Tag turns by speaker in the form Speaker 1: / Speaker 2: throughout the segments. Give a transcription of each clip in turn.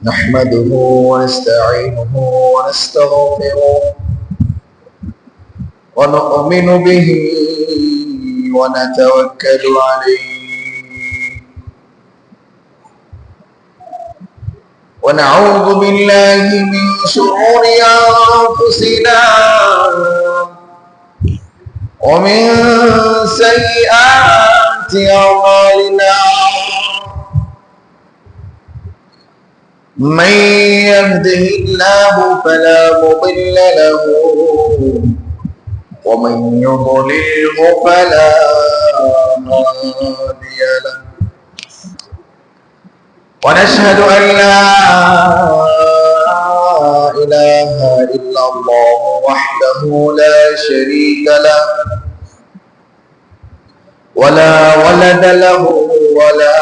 Speaker 1: نحمده ونستعينه ونستغفره ونؤمن به ونتوكل عليه ونعوذ بالله من شرور أنفسنا ومن سيئات أعمالنا من يهده الله فلا مضل له ومن يضلله فلا هادي له ونشهد أن لا إله إلا الله وحده لا شريك له ولا ولد له ولا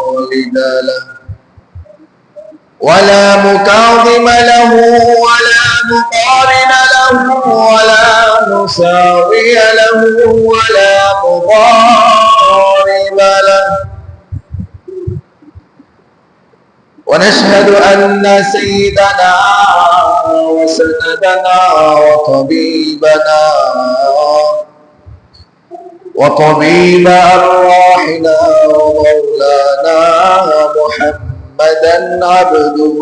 Speaker 1: والد له ولا مكاظم له ولا مقارن له ولا مساوي له ولا مضارب له ونشهد أن سيدنا وسندنا وطبيب أرواحنا ومولانا محمدا عبده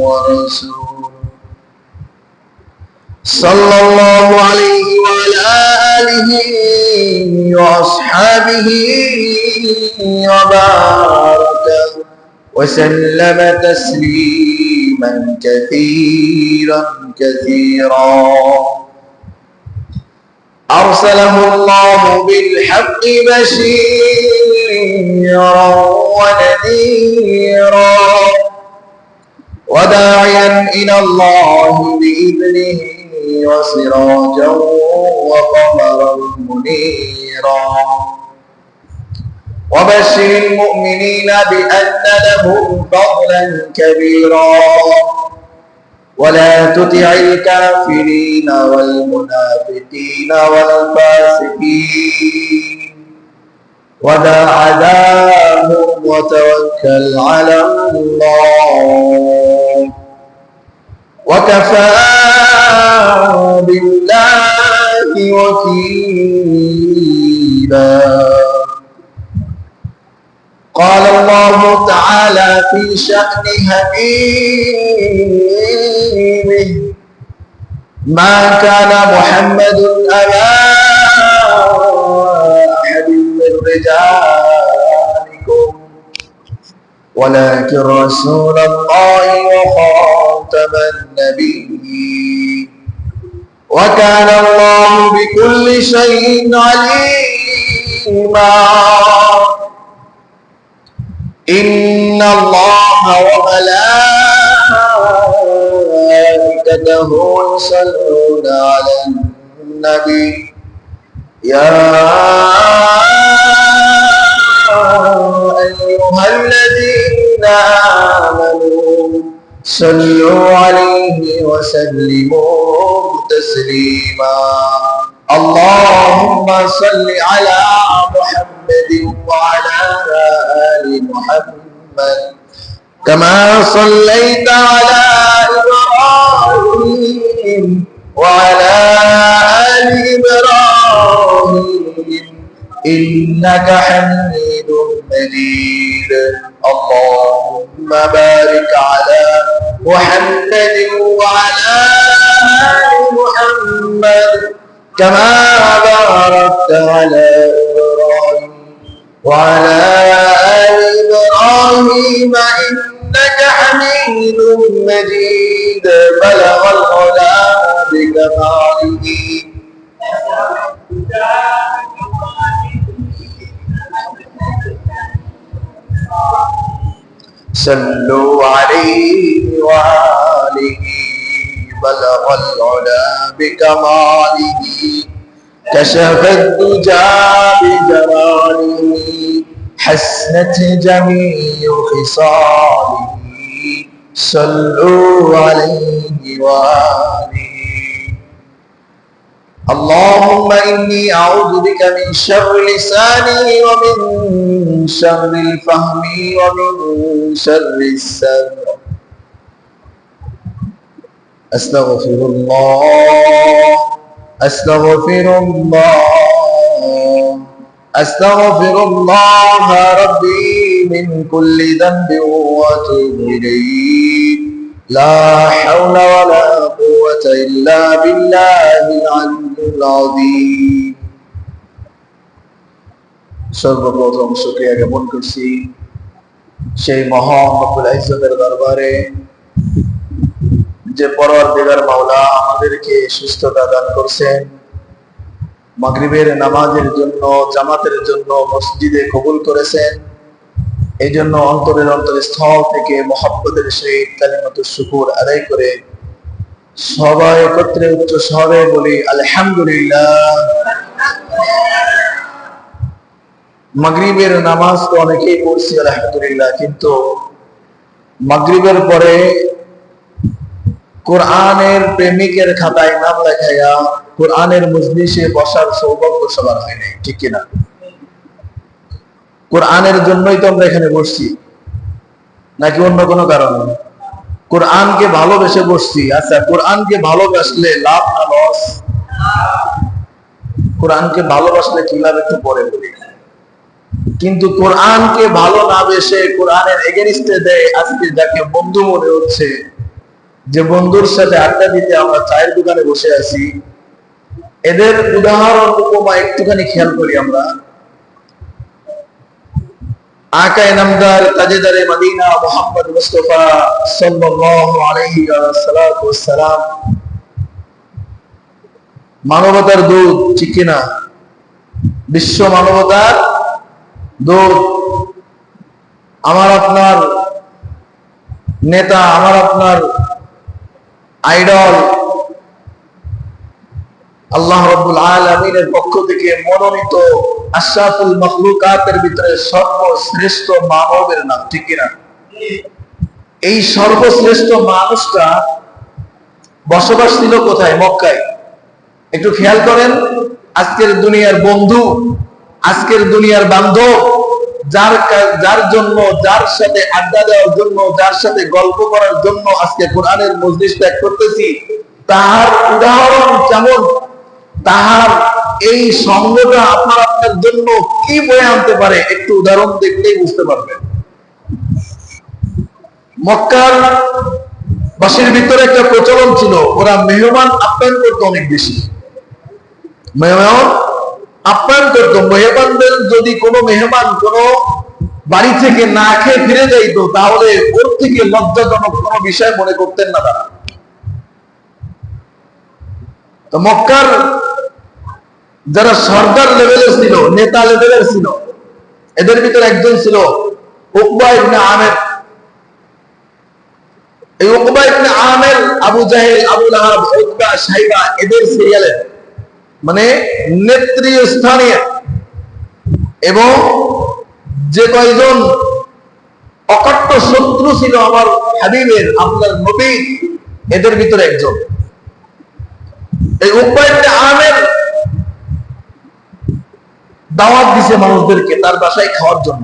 Speaker 1: ورسوله صلى الله عليه وعلى آله وأصحابه وبارك وسلم تسليما كثيرا أرسله الله بالحق بشيرا ونذيرا وداعيا إلى الله بإذنه وسراجا وقمرا منيرا وبشر المؤمنين بأن لهم فضلا كبيرا ولا تطع الكافرين والمنافقين والفاسقين ودع عداهم وتوكل على الله وكفى بالله وكيلا. قال الله تعالى في شأن حبيبه ما كان محمد أبا أحد من رجالكم ولكن رسول الله وخاتم النبيين وكان الله بكل شيء عليما. إن الله وملائكته يصلون على النبي يا أيها الذين آمنوا صلوا عليه وسلموا تسليما. اللهم صل على محمد وعلى آل محمد كما صليت على إبراهيم وعلى آل إبراهيم إنك حميد مجيد. اللهم بارك على محمد وعلى آل محمد كما باركت على إبراهيم وعلى آل إبراهيم إنك حميد مجيد. بلغ العلا بكماله صلوا عليه وآله بلغ العلا بكماله كشف الدجى بجماله حسنت جميع خصاله صلوا عليه وآله. اللهم إني أعوذ بك من شر لساني ومن شر الفهم ومن شر السمع أستغفر الله أستغفر الله أستغفر الله ربي من كل ذنب وأتوب إليه لا حول ولا قوة إلا بالله العلي العظيم সর্বপ্রথম শুকরিয়া জ্ঞাপন করছি সেই মহান রব্বুল ইজ্জতের দরবারে যে পরওয়ারদিগার মাওলা আমাদেরকে সুস্থতা দান করেছেন, মাগরিবের নামাজের জন্য জামাতের জন্য মসজিদে কবুল করেছেন। এই জন্য অন্তরের অন্তরস্থল থেকে মহব্বতের সহিত কালিমাতুশ শুকর আদায় করে সবাই একত্রে উচ্চ স্বরে বলি আলহামদুলিল্লাহ। মাগরিবের নামাজ তো অনেকেই পড়ছি আলহামদুলিল্লাহ, কিন্তু মাগরিবের পরে কোরআনের প্রেমিকের খাতায় নাম লেখাইয়া কোরআনের মজলিসে বসার সৌভাগ্য সবার হয় নাই, ঠিক কিনা? কোরআনের জন্যই তো আমরা এখানে বসছি, নাকি অন্য কোনো কারণে? কোরআনকে ভালোবেসে বসছি। আচ্ছা, কোরআনকে ভালোবাসলে লাভ না লস? কোরআনকে ভালোবাসলে কি লাভ একটু পরে বলি। কিন্তু কোরআনকে ভালো না বেসে কোরআনের এগেনিস্টে দেয় আজকে যাকে বন্ধু মনে হচ্ছে, যে বন্ধুর সাথে আড্ডা দিতে আমরা চায়ের দোকানে বসে আছি, এদের উদাহরণ উপমা একটুখানি খেয়াল করি আমরা। আকায়ে নামদার তাজেদারে মদিনা মুহাম্মদ মুস্তাফা সাল্লাল্লাহু আলাইহি ওয়াসাল্লাম মানবতার দূত, ঠিক কিনা? বিশ্ব মানবতার দূত, আমার আপনার নেতা, আমার আপনার আইডল, আল্লাহ রাব্বুল আলামিনের পক্ষ থেকে মনোনীত আশরাফুল মাখলুকাতের ভিতরে সর্বশ্রেষ্ঠ মানবের নাম, ঠিক কিনা? এই সর্বশ্রেষ্ঠ মানুষটা বসবাস ছিল কোথায়? মক্কায়। একটু খেয়াল করেন, আজকের দুনিয়ার বন্ধু, আজকের দুনিয়ার বান্ধব, যার জন্য, যার সাথে আড্ডা দেওয়ার জন্য, যার সাথে গল্প করার জন্য আজকে কোরআনের মজলিস ত্যাগ করতেছি, তাহার উদাহরণ কেমন, তাহার এই সঙ্গটা আপনার জন্য কি বয়ে আনতে পারে, একটু উদাহরণ দেখলেই বুঝতে পারবেন। মক্কার বাসীর ভিতরে একটা প্রচলন ছিল, ওরা মেহমান আপ্যায়ন করতো অনেক বেশি। মেহমান আপ্যায়ন করতো। মেহমানদের যদি কোনো মেহমান কোনো বাড়ি থেকে না খেয়ে ফিরে যাইতো, তাহলে ওর থেকে লজ্জাজনক কোনো বিষয় মনে করতেন না তারা। তো মক্কার যারা সর্দার লেভেলের ছিল, নেতা লেভেলের ছিল, এদের ভিতরে একজন ছিল উকবা ইবনে আমের। এই উকবা ইবনে আমের আবু জাহেল, আবু লাহাব, উতবা, শাইবা এদের সিরিয়ালের মানে নেতৃস্থানীয়, এবং যে কয়জন অকট্ট শত্রু ছিল আমার হাবিবের, আপনার নবী, এদের ভিতরে একজন। এই উকবা ইবনে আমের দাওয়াত দিছে মানুষদেরকে তার বাসায় খাওয়ার জন্য।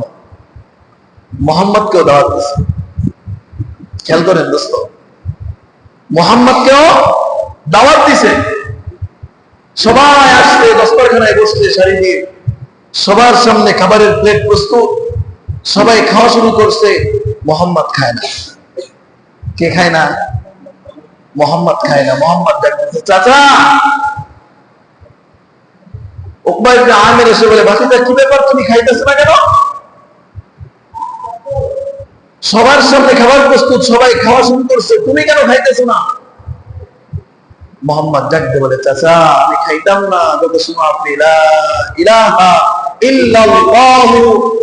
Speaker 1: মুহাম্মদকেও দাওয়াত দিছে। খেয়াল করেন দোস্ত, মুহাম্মদকেও দাওয়াত দিছে। সবাই আসছে, দস্তরখানায় বসছে সারি দিয়ে, সবার সামনে খাবারের প্লেট প্রস্তুত, সবাই খাওয়া শুরু করছে। মুহাম্মদ খায় না। কে খায় না? মুহাম্মদ খায় না। মুহাম্মদ ডাকতেছে, চাচা। উকবা ইবনে আমের এসে বলে, বাকিটা কি ব্যাপার, তুমি খাইতেছ না কেন? সবার সামনে খাবার প্রস্তুত, সবাই খাওয়া শুরু করছে, তুমি কেন খাইতেছ না? মুহাম্মদ ডাকতে বলে, চাচা আমি খাইতাম না যত সময় আপনি লা ইলাহা ইল্লাল্লাহু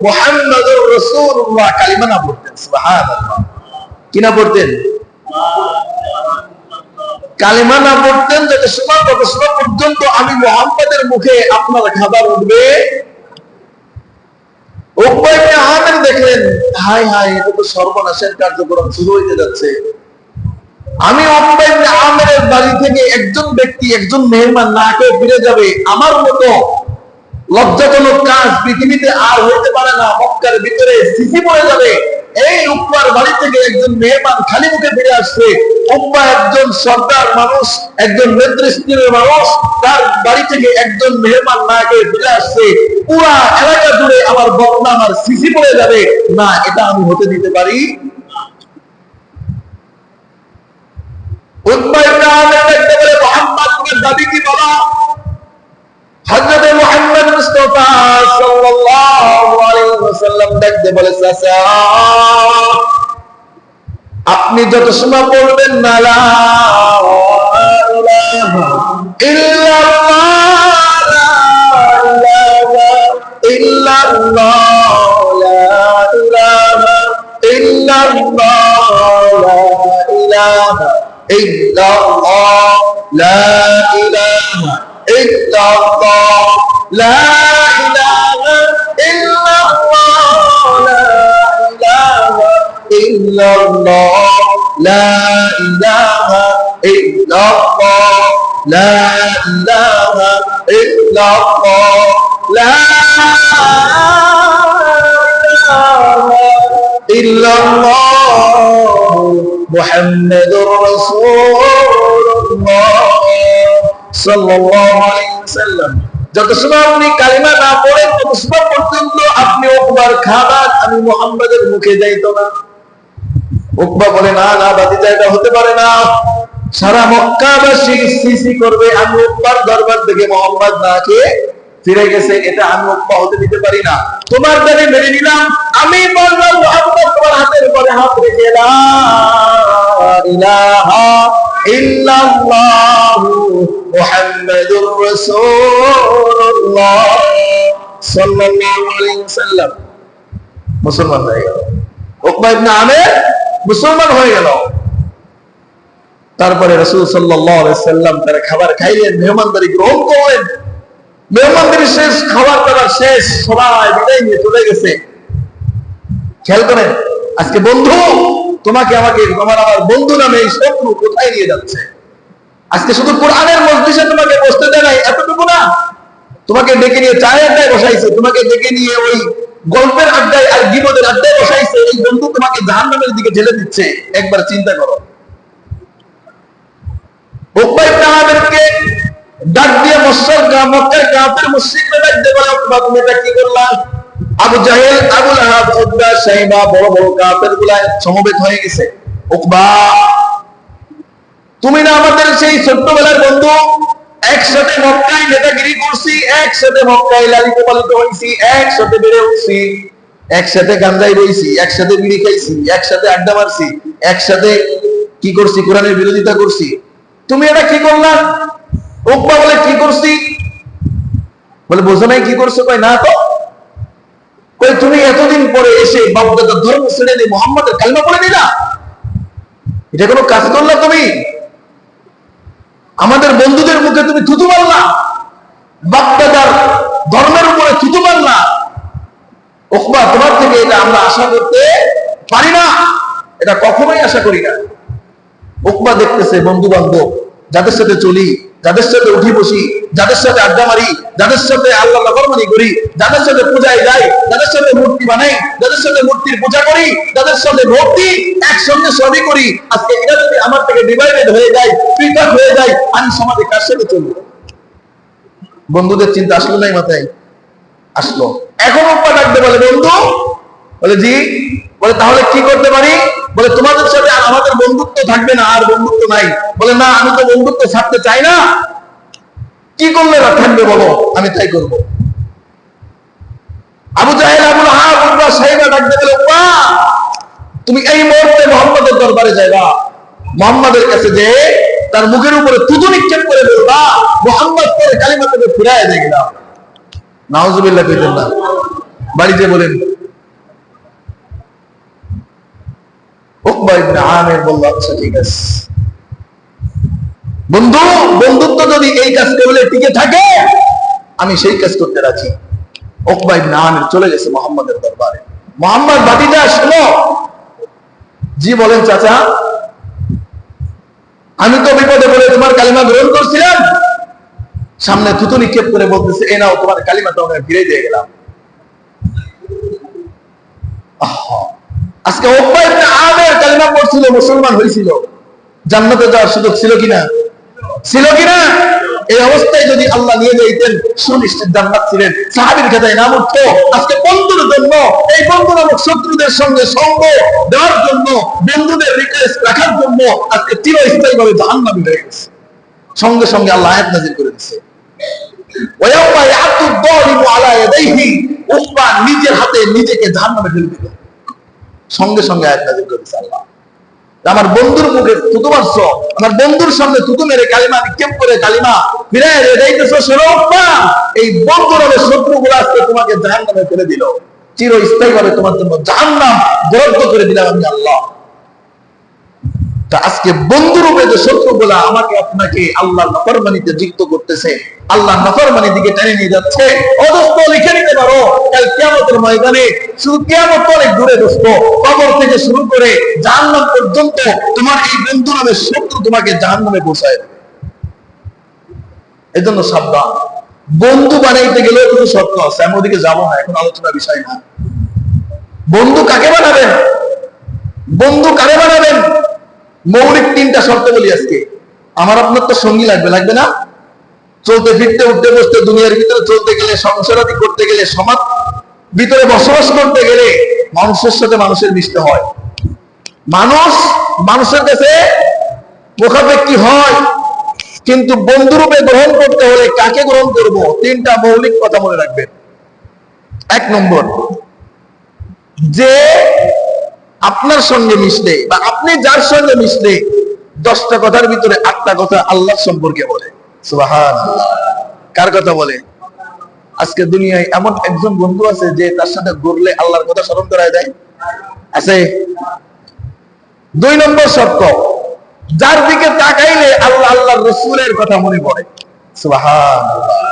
Speaker 1: মুহাম্মাদুর রাসূলুল্লাহ কালিমা না পড়তেন। সুবহানাল্লাহ। কি না পড়তেন? কালিমা না পড়তেন, যত সময় পর্যন্ত আমি মুহাম্মাদের মুখে আপনার খাবার উঠবে। উকবা ইবনে আমের দেখলেন, হায় হায়, এটা তো সর্বনাশের কার্যক্রম শুরু হইতে যাচ্ছে। আমি উকবা ইবনে আমেরের বাড়ি থেকে একজন ব্যক্তি, একজন মেহমান না খেয়ে ফিরে যাবে, আমার মতো লজ্জাজনক কাজ পৃথিবীতে আর হতে পারে না। মক্কার ভিতরে সিসি পড়ে যাবে। এই উকবার বাড়ি থেকে একজন মেহমান খালি মুখে ফিরে আসছে। উকবা একজন সর্দার মানুষ, একজন নেতৃস্থানীয় মানুষ, তার বাড়ি থেকে একজন মেহমান না খেয়ে ফিরে আসছে। পুরা এলাকা জুড়ে আমার বদনাম আর সিসি পড়ে যাবে না, এটা আমি হতে দিতে পারি। উকবা ইবনে আমের দেখতে বলে, মুহাম্মদ তোমার দাবি কি বলো? হযরত মুহাম্মদ মুস্তাফা সাল্লাল্লাহু আলাইহি ওয়াসাল্লাম দেখতে বলে, চাচা আপনি যত সময় বলবেন না লা ইলাহা ইল্লাল্লাহ লা ইলাহা ইল্লাল্লাহ লা ইলাহা ইল্লাল্লাহ লা ইলাহা ইল্লাল্লাহ লা ইলাহা ইল্লাল্লাহ লা ইলাহা ইল্লাল্লাহ লা ইলাহা ইল্লাল্লাহ লা ইলাহা ইল্লাল্লাহ লা ইলাহা ইল্লাল্লাহ মুহাম্মাদুর রাসূলুল্লাহ সাল্লাল্লাহু আলাইহি ওয়াসাল্লাম। যত সময় আপনি কালিমা না পড়েন তত সময় পর্যন্ত আপনি উকবার খাবার আমি মুহাম্মাদের মুখে যাইতো না। উকবা বলে, না না বাতিজা, এটা হতে পারে না। সারা মক্কাবাসী সিসি করবে আমি উকবার দরবার থেকে মুহাম্মদ না খেয়ে ফিরে গেছে, এটা আমি উকবা হতে দিতে পারি না। তোমার দাবি মেনে নিলাম। আমি বললাম মুহাম্মদ তোমার হাতের উপরে হাত রেখে লা ইলাহা ইল্লাল্লাহু মুহাম্মাদুর রাসূলুল্লাহ সাল্লাল্লাহু আলাইহি ওয়াসাল্লাম মুসলমান হয়ে গেল। উকবা ইবনে আমের মুসলমান হয়ে গেল। তারপরে রাসূল সাল্লাল্লাহু আলাইহি ওয়াসাল্লাম তার খাবার খাইলেন, মেহমানদারি গ্রহণ করলেন। মেহমানদারি শেষ, খাবার দাবার শেষ, সবাই বিদায় নিয়ে চলে গেছে। খেয়াল করেন, আজকে বন্ধু তোমাকে আমাকে, তোমার আমার বন্ধু নামে এই শত্রু কোথায় নিয়ে যাচ্ছে? আজকে শুধু কোরআনের মজলিসে তোমাকে বসতে দেয় নাই এতটুকু না, তোমাকে ডেকে নিয়ে চায়ের আড্ডায় বসাইছে, তোমাকে ডেকে নিয়ে ওই গল্পের আড্ডায় আর বিপদের আড্ডায় বসাইছে। এই বন্ধু তোমাকে জাহান্নামের দিকে ঠেলে দিচ্ছে। একবার চিন্তা করো। উকবা ইবনে আমেরকে ডাক দিয়ে মক্কার কাফের মুশরিকরা ডাক দিয়ে বলে, উকবা তুমি এটা কি করলা? আবু জাহেল, আবু লাহাব, উতবা, শাইবা বড় বড় কাফেরগুলা সমবেত হয়ে গেছে। উকবা তুমি না আমাদের সেই ছোট্টবেলার বন্ধু, একসাথে মক্কায় নেতাগিরি করছি, একসাথে মক্কায় লালিত পালিত হয়েছি, একসাথে বেড়ে উঠছি, একসাথে গাঞ্জাই বইছি, একসাথে বিড়ি খাইছি, একসাথে আড্ডা মারছি, একসাথে কি করছি? কোরআনের বিরোধিতা করছি। তুমি এটা কি করলা? উকবা বলে, কি করছি? বলে, বোঝো নাই কি করছো? কই না তো। কই তুমি এতদিন পরে এসে বাপদাদার ধর্ম ছেড়ে দিয়ে মুহাম্মাদের কালিমা পড়ে নিলা? এটা কোনো কাজ করলা তুমি? আমাদের বন্ধুদের মুখে তুমি থুতু মারলা, বাপদাদার ধর্মের উপরে থুতু মারলা। উকবা তোমার থেকে এটা আমরা আশা করতে পারি না, এটা কখনোই আশা করি না। উকবা দেখতেছে বন্ধু বান্ধব যাদের সাথে চলি, যাদের সাথে উঠি বসি, যাদের সাথে আড্ডা মারি, যাদের সাথে আল্লাহ নাফরমানি করি, যাদের সাথে পূজায় যাই, যাদের সাথে মূর্তি বানাই, যাদের সাথে মূর্তির পূজা করি, যাদের সাথে ভক্তি একসঙ্গে সবই করি, আজকে এটা যদি আমার থেকে ডিভাইডেড হয়ে যায়, পৃথক হয়ে যায়, আমি সমাজে কার সাথে চলবো? বন্ধুদের চিন্তা আসলো নাই মাথায়? আসলো। এখন উকবা ডাকতে বলে, বন্ধু। বলে, জি। বলে, তাহলে কি করতে পারি? বলে, তোমাদের সাথে আমাদের বন্ধুত্ব থাকবে না, আর বন্ধুত্ব নাই। বলে, না আমি তো বন্ধুত্ব ছাড়তে চাই না। কি করলে না থাকবে বলো, আমি তাই করব। আবু জাহেল, আবু লাহাব, উতবা, শাইবা ডাকতে গেল, উকবা তুমি এই মুহূর্তে মুহাম্মাদের দরবারে যাইবা, মুহাম্মাদের কাছে যে তার মুখের উপরে থুতু নিক্ষেপ করে বলবা, মুহাম্মদ পরে কালিমা থেকে ফিরায় দিয়ে গেলাম। নাউজুবিল্লাহ কইতেন না, বাড়িতে বলেন। উকবা ইবনে আমের বলল, আচ্ছা ঠিক আছে বন্ধু, বন্ধুত্ব যদি এই কাজ করলে টিকে থাকে আমি সেই কাজ করতে রাজি। উকবা ইবনে আমের চলে গেছে মুহাম্মাদের দরবারে। মুহাম্মদ, ভাতিজা শোনো। জি বলেন চাচা। আমি তো বিপদে পড়ে তোমার কালিমা গ্রহণ করছিলাম, সামনে থুতু নিক্ষেপ করে বলতেছে এ নাও তোমার কালিমাটা আমরা ফিরে দিয়ে গেলাম। আজকে উকবা ইবনে আমের কালিমা পড়ছিল, মুসলমান হয়েছিল, জান্নাতে যাওয়ার সুযোগ ছিল কিনা? ছিল কিনা? এই অবস্থায় যদি আল্লাহ নিয়ে যাইতেন সুনিশ্চিত জান্নাত ছিলেন, সাহাবীর খাতায় নাম উঠতো। আজকে বন্ধুর জন্য, এই বন্ধু নামক শত্রুদের সঙ্গে সঙ্গ দেওয়ার জন্য, বন্ধুদের রিকোয়েস্ট রাখার জন্য আজকে চিরস্থায়ী ভাবে জাহান্নামী হয়ে গেছে। সঙ্গে সঙ্গে আল্লাহ আয়াত নাযিল করে দিয়েছে, ওয়ায়াউমা ইয়াতুদ যালিমু আলা ইয়াদাইহি, উকবা নিজের হাতে নিজেকে জাহান্নামে ঠেলে দিল। সঙ্গে সঙ্গে আয়াত নাযিল করে দিয়েছে আল্লাহ, আমার বন্ধুর মুখে থুতু মারছ, আমার বন্ধুর সামনে থুতু মেরে কালিমা নিক্ষেপ করে কালিমা ফিরায় রেজাইতেছো, শোনো উকবা, এই বন্ধুর শত্রুগুলো আজকে তোমাকে জাহান্নামে ফেলে দিল, চিরস্থায়ী ভাবে তোমার জন্য জাহান্নাম বরাদ্দ করে দিলাম আমি আল্লাহ। আজকে বন্ধুরূপে যে শত্রুগুলা আমাকে আপনাকে আল্লাহর নাফরমানিতে যুক্ত করতেছে, আল্লাহর নাফরমানি দিকে টেনে নিয়ে যাচ্ছে, অদস্ত লিখে নিতে পারো কাল কিয়ামতের ময়দানে, শুধু কিয়ামত অনেক দূরে দোস্ত, কবর থেকে শুরু করে জাহান্নাম পর্যন্ত তোমার এই বন্ধু নামের শত্রু তোমাকে জাহান্নামে পৌঁছায় দেবে। এজন্য সাবধান, বন্ধু বানাইতে গেলেও কিছু শর্ত আছে, আমি ওদিকে যাবো না, এখন আলোচনা বিষয় না। বন্ধু কাকে বানাবেন, বন্ধু কারে বানাবেন, মৌলিক তিনটা শর্ত বলি আজকে। আমার আপনার তো সঙ্গী লাগবে, লাগবে না? চলতে ফিরতে উঠতে বসতে দুনিয়ার ভিতরে চলতে গেলে, সংসারাদি করতে গেলে, সমাজ ভিতরে বসবাস করতে গেলে মানুষের সাথে মানুষের মিশতে হয়। মানুষ মানুষের কাছে মুখাপেক্ষী হয়, কিন্তু বন্ধুরূপে গ্রহণ করতে হলে কাকে গ্রহণ করব? তিনটা মৌলিক কথা মনে রাখবেন। এক নম্বর, যে আপনার সঙ্গে মিশলে বা আপনি যার সঙ্গে মিশলে 10টা কথার ভিতরে 8টা কথা আল্লাহ সম্পর্কে বলে। সুবহানাল্লাহ। কার কথা বলে? আজকে দুনিয়ায় এমন একজন বন্ধু আছে যে তার সাথে ঘুরলে আল্লাহর কথা স্মরণ করায় দেয়, আছে? 2 নম্বর শর্ত, যার দিকে তাকাইলে আল্লাহ আল্লাহর রাসূলের কথা মনে পড়ে। সুবহানাল্লাহ।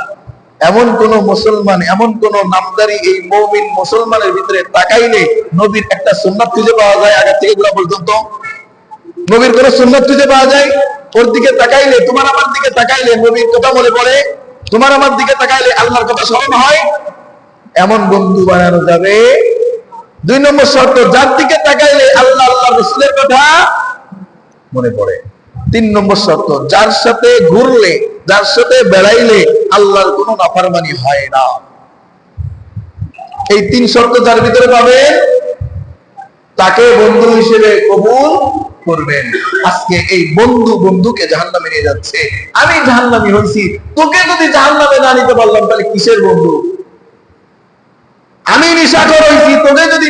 Speaker 1: এমন কোন মুসলমান, এমন কোন নামদারি এই মুমিন মুসলমানের ভিতরে তাকাইলে নবীর একটা সুন্নাত খুঁজে পাওয়া যায়? আগে থেকে বুড়া পর্যন্ত নবীর কোন সুন্নাত খুঁজে পাওয়া যায়? ওর দিকে তাকাইলে, তোমার আমার দিকে তাকাইলে নবীর কথা মনে পড়ে, তোমার আমার দিকে তাকাইলে আল্লাহর কথা স্মরণ হয়, এমন বন্ধু বানানো যাবে। 2 নম্বর শর্ত, যার দিকে তাকাইলে আল্লাহ আল্লাহর রাসূলের কথা মনে পড়ে। 3 নম্বর শর্ত, যার সাথে ঘুরলে, যার সাথে বেড়াইলে আল্লাহর কোনো নাফরমানি হয় না। এই 3 শর্ত যার ভিতরে পাবেন তাকে বন্ধু হিসেবে কবুল করবেন। আজকে এই বন্ধু বন্ধুকে জাহান্নামে নিয়ে যাচ্ছে। আমি জাহান্নামী হইছি, তোকে যদি জাহান্নামে না নিতে পারলাম তাহলে কিসের বন্ধু? আমি নিশাখর হইছি, তোকে যদি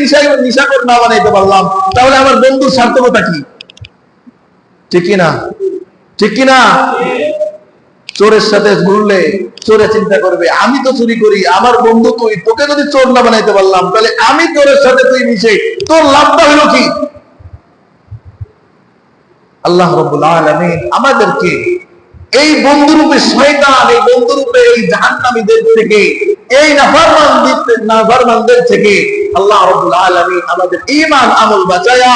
Speaker 1: নিশাখর না বানাইতে পারলাম তাহলে আমার বন্ধুর সার্থকতা কি? ঠিক কিনা? ঠিক কিনা? চোরের সাথে ঘুরলে চোরে চিন্তা করবে আমি তো চুরি করি, আমার বন্ধু তুই, তোকে যদি চোর না বানাইতে পারলাম তাহলে আমি চোরের সাথে তুই মিশে তোর লাভটা হলো কি? আল্লাহ রাব্বুল আলামিন আমাদেরকে এই বন্ধুরূপে শয়তান, এই বন্ধুরূপে এই জাহান্নামীদের থেকে, এই নাফরমানদের থেকে আল্লাহ রাব্বুল আলামিন আমাদের ঈমান আমল বাঁচায়া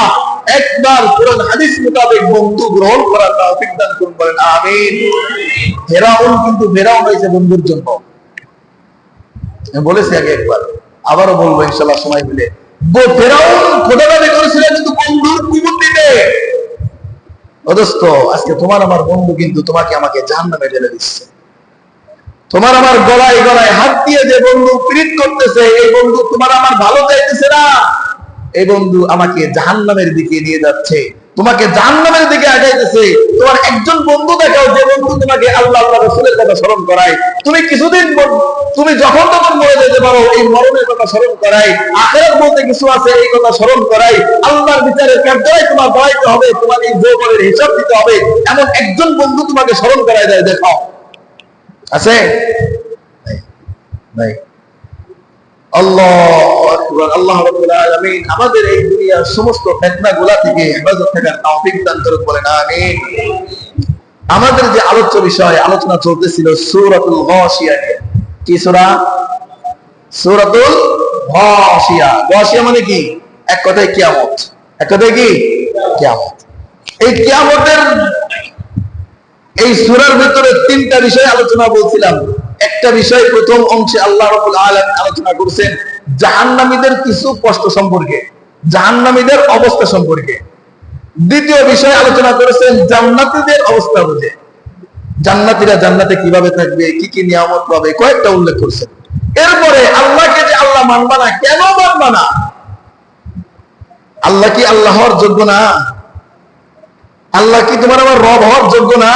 Speaker 1: একবার কোরআন হাদিস মোতাবেক বন্ধু গ্রহণ করার তৌফিক দান করুন, বলেন আমিন। ফেরাউন কিন্তু ফেরাউন হয়েছে বন্ধুর জন্য, আমি বলেছি আগে একবার, আবারও বলবো ইনশাআল্লাহ সময় মিলে। ফেরাউন খোদা দাবি করেছিল কিন্তু বন্ধুর কুমুর দিতে। অদস্ত আজকে তোমার আমার বন্ধু কিন্তু তোমাকে আমাকে জাহান্নামে ঢেলে দিচ্ছে। তোমার আমার গলায় গলায় হাত দিয়ে যে বন্ধু পীড়িত করতেছে, এই বন্ধু তোমার আমার ভালো চাইতেছে না, এই বন্ধু আমাকে জাহান্নামের দিকে নিয়ে যাচ্ছে, তোমাকে জাহান্নামের দিকে আগাইতেছে। তোমার একজন বন্ধু দেখাও যে বন্ধু তোমাকে আল্লাহ আল্লাহ রাসূলের কথা স্মরণ করায়, তুমি কিছুদিন, তুমি যখন তখন মরে যেতে পারো এই মরণের কথা স্মরণ করায়, আখিরাত বলতে কিছু আছে এই কথা স্মরণ করায়, আল্লাহর বিচারের কাঠগড়ায় তোমার দাঁড়াইতে হবে, তোমার এই যৌবনের হিসাব দিতে হবে, এমন একজন বন্ধু তোমাকে স্মরণ করায় দেয়, দেখাও। আছে? নাই। আল্লাহু আকবার। আল্লাহ রাব্বুল আলামিন আমাদের এই দুনিয়ার সমস্ত ফিতনাগুলো থেকে হেফাজত থাকার তৌফিক দান করুন, বলেন আমিন। আমাদের যে আলোচ্য বিষয় আলোচনা চলতেছিল সূরাতুল গাশিয়া নিয়ে। কি সূরা? সূরাতুল গাশিয়া। গাশিয়া মানে কি? এক কথায় কিয়ামত। এক কথায় কি? কিয়ামত। এই কিয়ামতের এই সূরার ভিতরে তিনটা বিষয় আলোচনা বলছিলাম। একটা বিষয় প্রথম অংশে আল্লাহ রাব্বুল আলামিন আলোচনা করেছেন জাহান্নামীদের কিছু কষ্ট সম্পর্কে, জাহান্নামীদের অবস্থা সম্পর্কে। দ্বিতীয় বিষয় আলোচনা করেছেন জান্নাতীদের অবস্থা বুঝে, জান্নাতীরা জান্নাতে কিভাবে থাকবে, কি কি নিয়ামত পাবে, কয়েকটা উল্লেখ করেছেন। এরপরে আল্লাহকে যে আল্লাহ মানবা না, কেন মানবা না? আল্লাহ কি আল্লাহর যোগ্য না? আল্লাহ কি তোমার আমার রব হওয়ার যোগ্য না?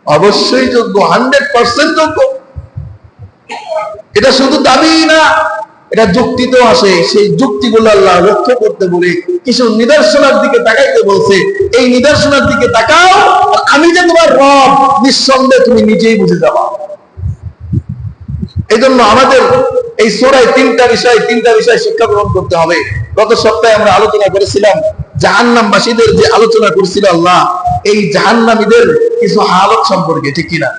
Speaker 1: অবশ্যই যোগ্য, 100% যোগ্য। এটা শুধু দাবি না, এটা যুক্তিতেও আসে। সেই যুক্তিগুলো আল্লাহ লক্ষ্য করতে বলে কিছু নিদর্শনের দিকে তাকাইতে বলছে। এই নিদর্শনের দিকে তাকাও, আমি যে তোমার রব নিঃসন্দেহে তুমি নিজেই বুঝে যাবা। এই জন্য আমাদের এই সূরায় তিনটা বিষয় শিক্ষা গ্রহণ করতে হবে। গত সপ্তাহে আমরা আলোচনা করেছিলাম জাহান্নামবাসীদের, যে আলোচনা করেছিল আল্লাহ এই জাহান্নামীদের কিছু হালত সম্পর্কে, ঠিক কিনা?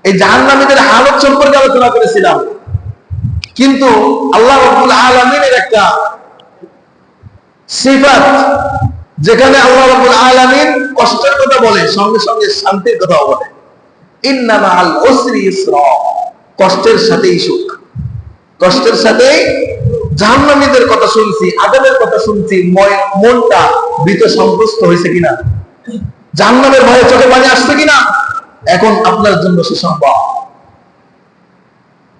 Speaker 1: এই জাহান্নামীদের হালত সম্পর্কে আলোচনা করেছিলাম। কিন্তু আল্লাহ রাব্বুল আলামিনের একটা সিফাত, যেখানে আল্লাহ রাব্বুল আলামিন কষ্টের কথা বলে সঙ্গে সঙ্গে শান্তির কথাও বলে। ইন্না মাআল উসরি ইসরা, কষ্টের সাথেই সুখ, কষ্টের সাথেই। জাহান্নামীদের কথা শুনছি, আযাবের কথা শুনছি, মনটা ভীত সন্ত্রস্ত হয়েছে কিনা? জাহান্নামের ভয়ে চোখে পানি আসছে কিনা? এখন আপনার জন্য সুসংবাদ।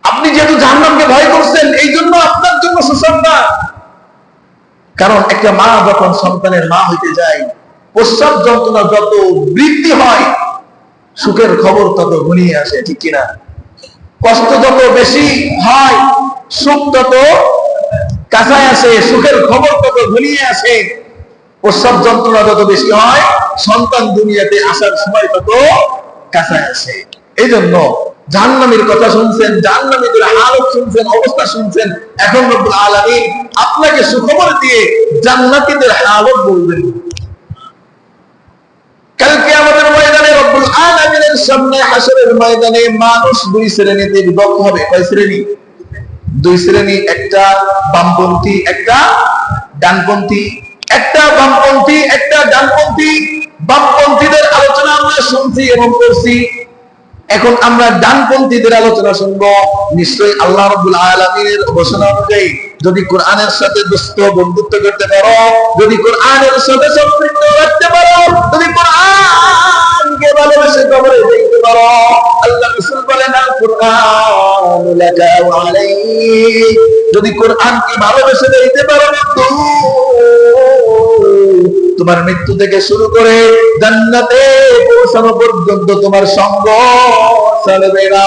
Speaker 1: আপনি যেহেতু জাহান্নামকে ভয় করছেন, এই জন্য আপনার জন্য সুসংবাদ। কারণ একটা মা যখন সন্তানের মা হইতে যায়, প্রসব যন্ত্রণা যত বৃদ্ধি হয়, সুখের খবর তত ঘনিয়ে আসে, ঠিক কিনা? কষ্ট যত বেশি হয়, সুখ তত কাছায় আসে, সুখের খবর তত ঘনিয়ে আসে। প্রসব যন্ত্রণা যত বেশি হয়, সন্তান দুনিয়াতে আসার সময় তত কাছায় আসে। এই জন্য জাহান্নামীর কথা শুনছেন, জাহান্নামীদের হালত শুনছেন, অবস্থা শুনছেন। এখন রব্বুল আলামিন আপনাকে সুখবর দিয়ে জান্নাতীদের হালত বলবেন। কালকে আমাদের ময়দানে রব্বুল আলামিনের সামনে হাসরের ময়দানে মানুষ দুই শ্রেণীতে বিভক্ত হবে। কয় শ্রেণী? দুই শ্রেণী, একটা বামপন্থী, একটা ডানপন্থী। একটা বামপন্থী, একটা ডানপন্থী। বামপন্থীদের আলোচনা আমরা শুনছি এবং করছি। এখন আমরা ডানপন্থীদের আলোচনা শুনবো। নিশ্চয়ই আল্লাহ রাব্বুল আলামিনের ঘোষণা অনুযায়ী যদি কোরআনের সাথে দুষ্ট বন্ধুত্ব করতে পারো, যদি কোরআনের সাথে সম্পৃক্ত রাখতে পারো, যদি কোরআনকে ভালোবেসে কবরে দেখতে পারো, আল্লাহ রাসূল বলেন আল কুরআন লাকা ওয়া আলাইক, যদি কোরআনকে ভালোবেসে দেখতে পারো, তোমার মৃত্যু থেকে শুরু করে জান্নাতে পৌঁছানো পর্যন্ত তোমার সঙ্গ চলবে না।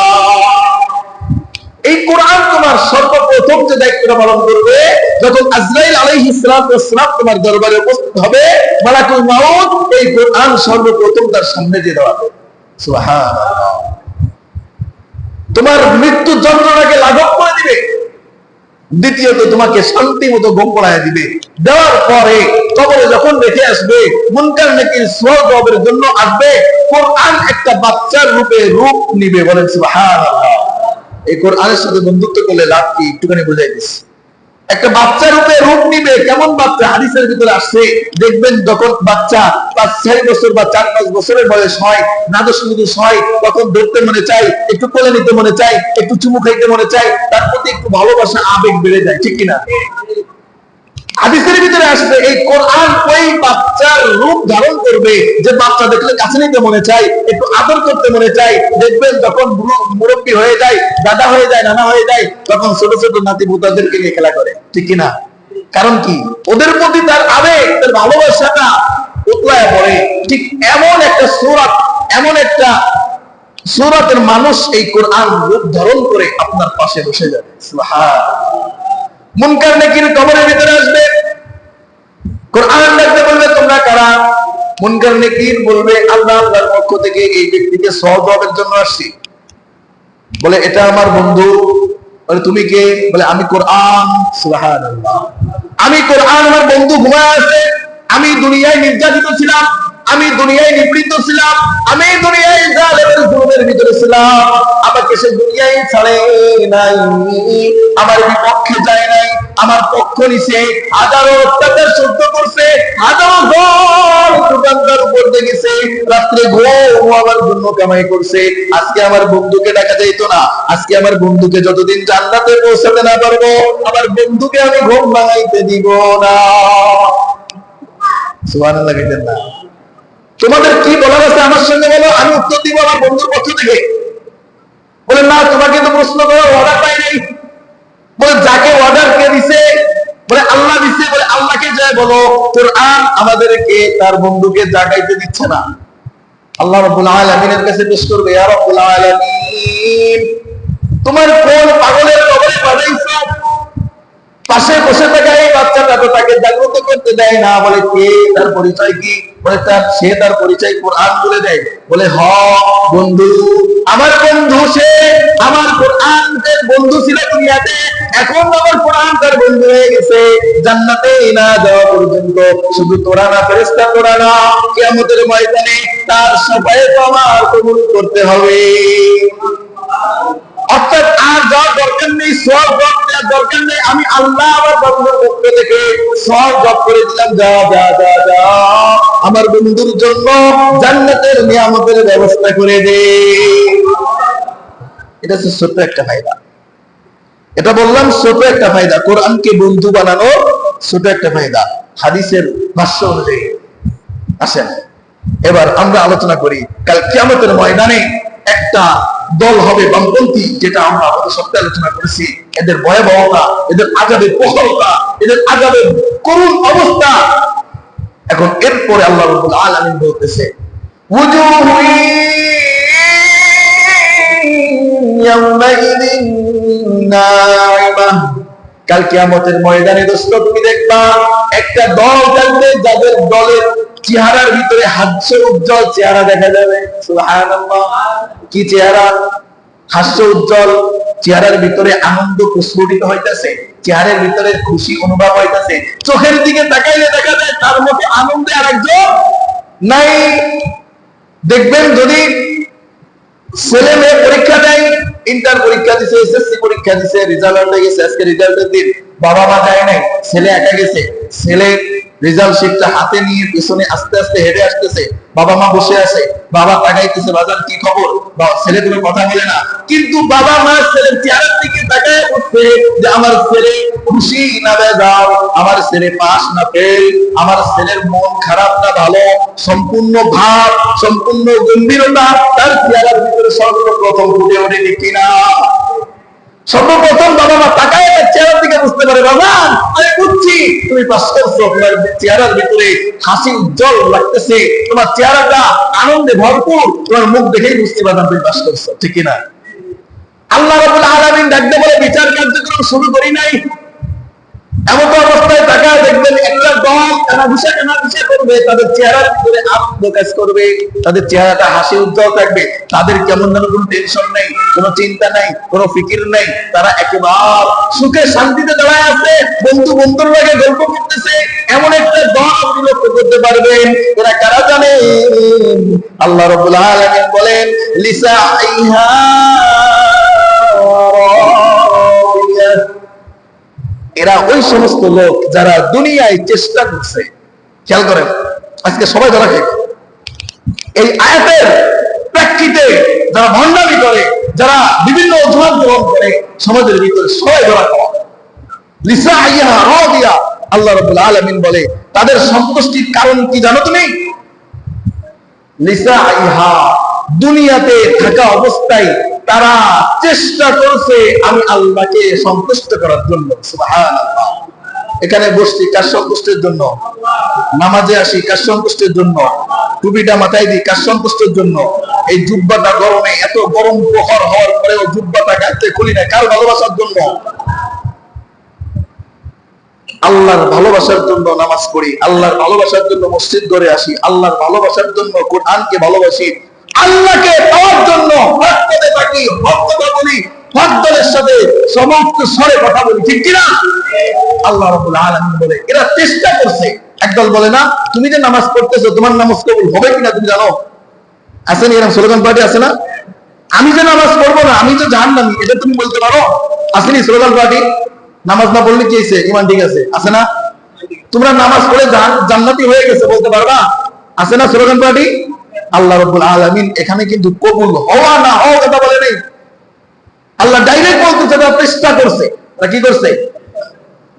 Speaker 1: এই কোরআন তোমার সর্বপ্রথম যে দায়িত্বটা পালন করবে, যখন আজরাইল আলাইহিস সালাম তোমার দরবারে উপস্থিত হবে, মালাকুল মাউত এই কোরআন সর্বপ্রথম তার সামনে দিয়ে দেওয়া হবে। সুবহানাল্লাহ। তোমার মৃত্যু যন্ত্রণাকে লাঘব করে দিবে। দ্বিতীয়ত তোমাকে শান্তি মতো ঘুম পড়ায় দিবে। দেওয়ার পরে কবরে যখন রেখে আসবে, মুনকার নাকির সওয়াল জবাবের জন্য আসবে, কোরআন একটা বাচ্চার রূপে রূপ নিবে। বলেন সুবহানাল্লাহ। এই কোরআনের সাথে বন্ধুত্ব করলে লাভ কি একটুখানি বুঝাই দিচ্ছি। একটা বাচ্চা রূপে রূপ নিবে। কেমন বাচ্চা? হাদিসের ভিতরে আসছে, দেখবেন যখন বাচ্চা 5-6 বছর বা 4-5 বছরের বয়স হয়, নাদুস নুদুস হয়, তখন ধরতে মনে চাই, একটু কোলে নিতে মনে চাই, একটু চুমু খাইতে মনে চাই, তার প্রতি একটু ভালোবাসা, আবেগ বেড়ে যায়, ঠিক কিনা? হাদিসের ভিতরে আসছে এই কোরআন ওই বাচ্চার রূপ ধারণ করবে, যে বাচ্চা দেখলে কাছে নিতে মনে চাই, একটু আদর করতে মনে চাই। দেখবেন যখন মুরব্বী হয়ে যায়, দাদা হয়ে যায়, নানা হয়ে যায়, তখন ছোট ছোট নাতি পুতাদেরকে নিয়ে খেলা করে, ঠিক কিনা? কারণ কি? ওদের প্রতি তার আবেগ, তার ভালোবাসাটা উতলায় পড়ে। ঠিক এমন একটা সূরাত, এমন একটা সূরাতের মানুষ এই কোরআন রূপ ধারণ করে আপনার পাশে বসে যাবে। সুবহানাল্লাহ। মুনকার নাকির কবরের ভিতরে আসবে, কোরআন ডাকতে বলবে তোমরা কারা? মুনকার নাকির বলবে আল্লাহ, আল্লাহর পক্ষ থেকে এই ব্যক্তিকে সওয়াল জবাবের জন্য আসছি। বলে এটা আমার বন্ধু। বলে তুমি কে? বলে আমি কোরআন। সুবহানাল্লাহ। আমি কোরআন, আমার বন্ধু ঘুমায় আছে, আমি দুনিয়ায় নির্যাতিত ছিলাম, আমি দুনিয়ায় নিবৃত্ত ছিলাম, আমি দুনিয়ায় জালেমের জুলুমের ভিতরে ছিলাম, আমাকে সে দুনিয়ায় ছাড়ে নাই, আমার বিপক্ষে যায় নাই, আমার পক্ষ নিছে, হাজারো অত্যাচার সহ্য করছে, হাজারো ঘর দোকানদার উপর দেখেছে, রাত্রে ঘুম আমার জন্য কামাই করছে। আজকে আমার বন্ধুকে ডাকা যাইতো না, আজকে আমার বন্ধুকে যতদিন জান্নাতে পৌঁছাতে না পারবো, আমার বন্ধুকে আমি ঘুম ভাঙাইতে দিব না। সুবহানাল্লাহ বলেন না? তোমাদের কি বলার আছে আমার সঙ্গে বলো, আমি উত্তর দিব আমার বন্ধুর পক্ষ থেকে। বলে না, তোমাকে তো প্রশ্ন করার অর্ডার পাই নাই। বলে যাকে অর্ডার কে দিছে? বলে আল্লাহ দিছে। বলে আল্লাহকে যায় বলো, কোরআন আমাদেরকে তার বন্ধুকে জাগাইতে দিচ্ছে না। আল্লাহ রাব্বুল আলামিনের কাছে পেশ করবে, ইয়া রাব্বুল আলামিন, তোমার কোন পাগলের কবরে বাজাইছো? পাশে বসে থাকা এই বাচ্চাটা তো তাকে জাগ্রত করতে দেয় না। বলে কে, তার পরিচয় কি? বলে সে তার পরিচয় কোরআন বলে দেয়। বলে হ বন্ধু, আমার বন্ধু সে, আমার কোরআনের বন্ধু ছিল দুনিয়াতে, এখন আমার কোরআন তার বন্ধু হয়ে গেছে। জান্নাতে না যাওয়া পর্যন্ত শুধু তোরা না, ফেরেশতা তোরা না, কিয়ামতের ময়দানে তার সাফায়েত আমার কবুল করতে হবে। অর্থাৎ আর যাওয়ার দরকার নেই, সওয়াব দেওয়ার দরকার নেই, আমি আল্লাহ আমার বন্ধুর পক্ষ থেকে সওয়াব জব করে দিলাম, যা যা যা যা আমার বন্ধুর জন্য জান্নাতের নিয়ামতের ব্যবস্থা করে দে। এটা হচ্ছে ছোট একটা ফায়দা। এটা বললাম ছোট একটা ফায়দা, কোরআনকে বন্ধু বানানো ছোট একটা ফায়দা, হাদিসের ভাষ্য অনুযায়ী। আসেন এবার আমরা আলোচনা করি, কাল কিয়ামতের ময়দানে একটা দল হবে বামপন্থী, যেটা আমরা গত সপ্তাহে আলোচনা করেছি। এদের ভয়াবহতা, এদের আযাবের প্রখরতা, এদের আযাবের করুণ অবস্থা। এখন এরপরে আল্লাহ রাব্বুল আলামিন বলতেছে, ওয়াজুহু ইয়াওমাইযিন নাইমা, কাল কিয়ামতের ময়দানে দোস্ত তুমি দেখবা একটা দল থাকবে, যাদের দলের চেহারার ভিতরে হাস্য উজ্জ্বল চেহারা দেখা যাবে। সুবহানাল্লাহ, কি চেহারা? হাস্য উজ্জ্বল চেহারার ভিতরে আনন্দ প্রস্ফুটিত হইতেছে, চেহারার ভিতরে খুশি অনুভব হইতেছে, চোখের দিকে তাকাইলে দেখা যায় তার মধ্যে আনন্দে আরেকজন নাই। দেখবেন যদি ছেলে মেয়ে পরীক্ষা দেয়, ইন্টার পরীক্ষা দিছে, এসএসসি পরীক্ষা দিছে, রেজাল্ট হয়ে গেছে, আজকে রেজাল্টের দিন, বাবা মা যায় নাই, ছেলে একা গেছে, ছেলে রেজাল্ট শিটটা হাতে নিয়ে পিছনে আস্তে আস্তে হেঁটে আসতেছে, বাবা মা বসে আছে, বাবা তাকাইতেছে, বাজার কি খবর? ছেলে কোনো কথা বলে না, কিন্তু বাবা মা ছেলের চেহারার দিকে তাকায় উঠছে যে আমার ছেলে খুশি না বেজার, আমার ছেলে পাস না ফেল, আমার ছেলের মন খারাপ না ভালো, সম্পূর্ণ ভাব, সম্পূর্ণ গম্ভীরতা তার চেহারার ভিতরে সর্বপ্রথম ফুটে ওঠে, কিনা? সর্বপ্রথম বাবা মা তাকায় চেহারার দিকে বুঝতে পারে, বাবা আমি বুঝছি তুমি পাস করছো, তোমার চেহারার ভিতরে হাসি উজ্জ্বল লাগতেছে, তোমার চেহারাটা আনন্দে ভরপুর, তোমার মুখ দেখেই বুঝতে পারলাম তুমি পাস করছো, ঠিক কিনা? আল্লাহ রাব্বুল আলামিন ডাকতে বলে, বিচার কার্যক্রম শুরু করি নাই, এমন অবস্থায় তাকায় দেখবেন একটা দল কানাঘুষা করবে, তাদের চেহারার ভিতরে আনন্দ কাজ করবে, তাদের চেহারাটা হাসি উজ্জ্বল থাকবে, তাদের কেমন যেন কোনো টেনশন নেই, কোনো চিন্তা নাই, কোনো ফিকির নেই, তারা একেবারে সুখে শান্তিতে দাঁড়ায় আছে, বন্ধু বন্ধুর লাগে গল্প করতেছে। এমন একটা দল আপনি লক্ষ্য করতে পারবেন। এরা কারা জানেন? আল্লাহ রাব্বুল আলামিন বলেন, লিসাইহা এরা ওই সমস্ত লোক যারা দুনিয়ায় চেষ্টা করছে। খেয়াল করেন, আজকে সবাই ধরা খাইবে এই আয়াতের প্রেক্ষিতে, যারা ভণ্ডামি করে, যারা বিভিন্ন অজুহাত গ্রহণ করে, সমাজের ভিতরে সবাই ধরা খাওয়া। লিসাইহা রাদিয়া, আল্লাহ রাব্বুল আলামিন বলে তাদের সন্তুষ্টির কারণ কি জানো তুমি? লিসাইহা, দুনিয়াতে থাকা অবস্থায় তারা চেষ্টা করছে আমি আল্লাহকে সন্তুষ্ট করার জন্য। সুবহানাল্লাহ, এখানে বসছি কার সন্তুষ্টির জন্য? নামাজে আসি কার সন্তুষ্টির জন্য? টুপিটা মাথায় দিই কার সন্তুষ্টির জন্য? এই জুব্বাটা গরমে, এত গরম প্রহর হওয়ার পরেও জুব্বাটা গাইতে খুলি না, কার ভালোবাসার জন্য? আল্লাহর ভালোবাসার জন্য নামাজ পড়ি, আল্লাহর ভালোবাসার জন্য মসজিদ গড়ে আসি, আল্লাহর ভালোবাসার জন্য কোরআনকে ভালোবাসি, আল্লাহকে পাওয়ার জন্য হক পথে থাকি, হক কথা বলি, হক দলের সাথে সমস্ত স্বরে কথা বলি, ঠিক কিনা? আল্লাহ রাব্বুল আলামিন বলে এরা চেষ্টা করছে একদল বলে না, তুমি যে নামাজ পড়তেছো তোমার নামাজ কবুল হবে কিনা তুমি জানো? আছে না এরকম স্লোগান পার্টি? আছে না? আমি যে নামাজ পড়বো না, আমি তো জাহান্নামী, এটা তুমি বলতে পারো? আসেনি স্লোগান পার্টি? নামাজ না পড়লে কি হয়েছে, ইমান ঠিক আছে? আছে না? তোমরা নামাজ পড়ে জান্নাতি হয়ে গেছে বলতে পারবা? আছে না স্লোগান পার্টি? আল্লাহ রাব্বুল আলামিন এখানে কিন্তু কবুল হওয়া না হওয়া কথা বলে নেই। আল্লাহ ডাইরেক্ট বলতেছে তারা চেষ্টা করছে। তারা কি করছে?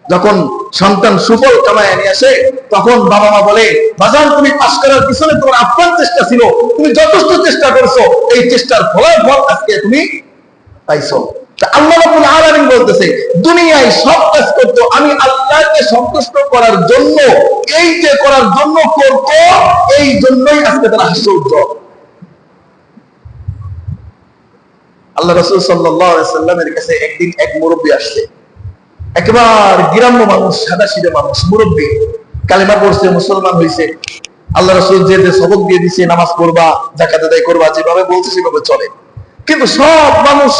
Speaker 1: যখন সন্তান সুফল কামায় নিয়ে আসে, তখন বাবা মা বলে, বাজান তুমি পাস করার পিছনে তোমার আপ্রাণ চেষ্টা ছিল, তুমি যথেষ্ট চেষ্টা করছো, এই চেষ্টার ফলাফল আজকে তুমি পাইছো। আল্লাহ রাব্বুল আলামিন বলতেছে, দুনিয়ায় সব কাজ করতো আমি আল্লাহকে সন্তুষ্ট করার জন্য, এই যে করার জন্য করতো, এই জন্যই আজকে তারা হাসির উজ্জ্বল। আল্লাহ রাসূল সাল্লাল্লাহু আলাইহি সাল্লামের কাছে একদিন এক মুরব্বী আসছে, একবার গ্রাম্য মানুষ, সাদা সিধে মানুষ, মুরব্বী, কালেমা পড়ছে, মুসলমান হয়েছে। আল্লাহ রাসূল যে সবক দিয়ে দিছে, নামাজ পড়বা, যাকাত আদায় করবা, যেভাবে বলছে সেভাবে চলে। কিন্তু সব মানুষ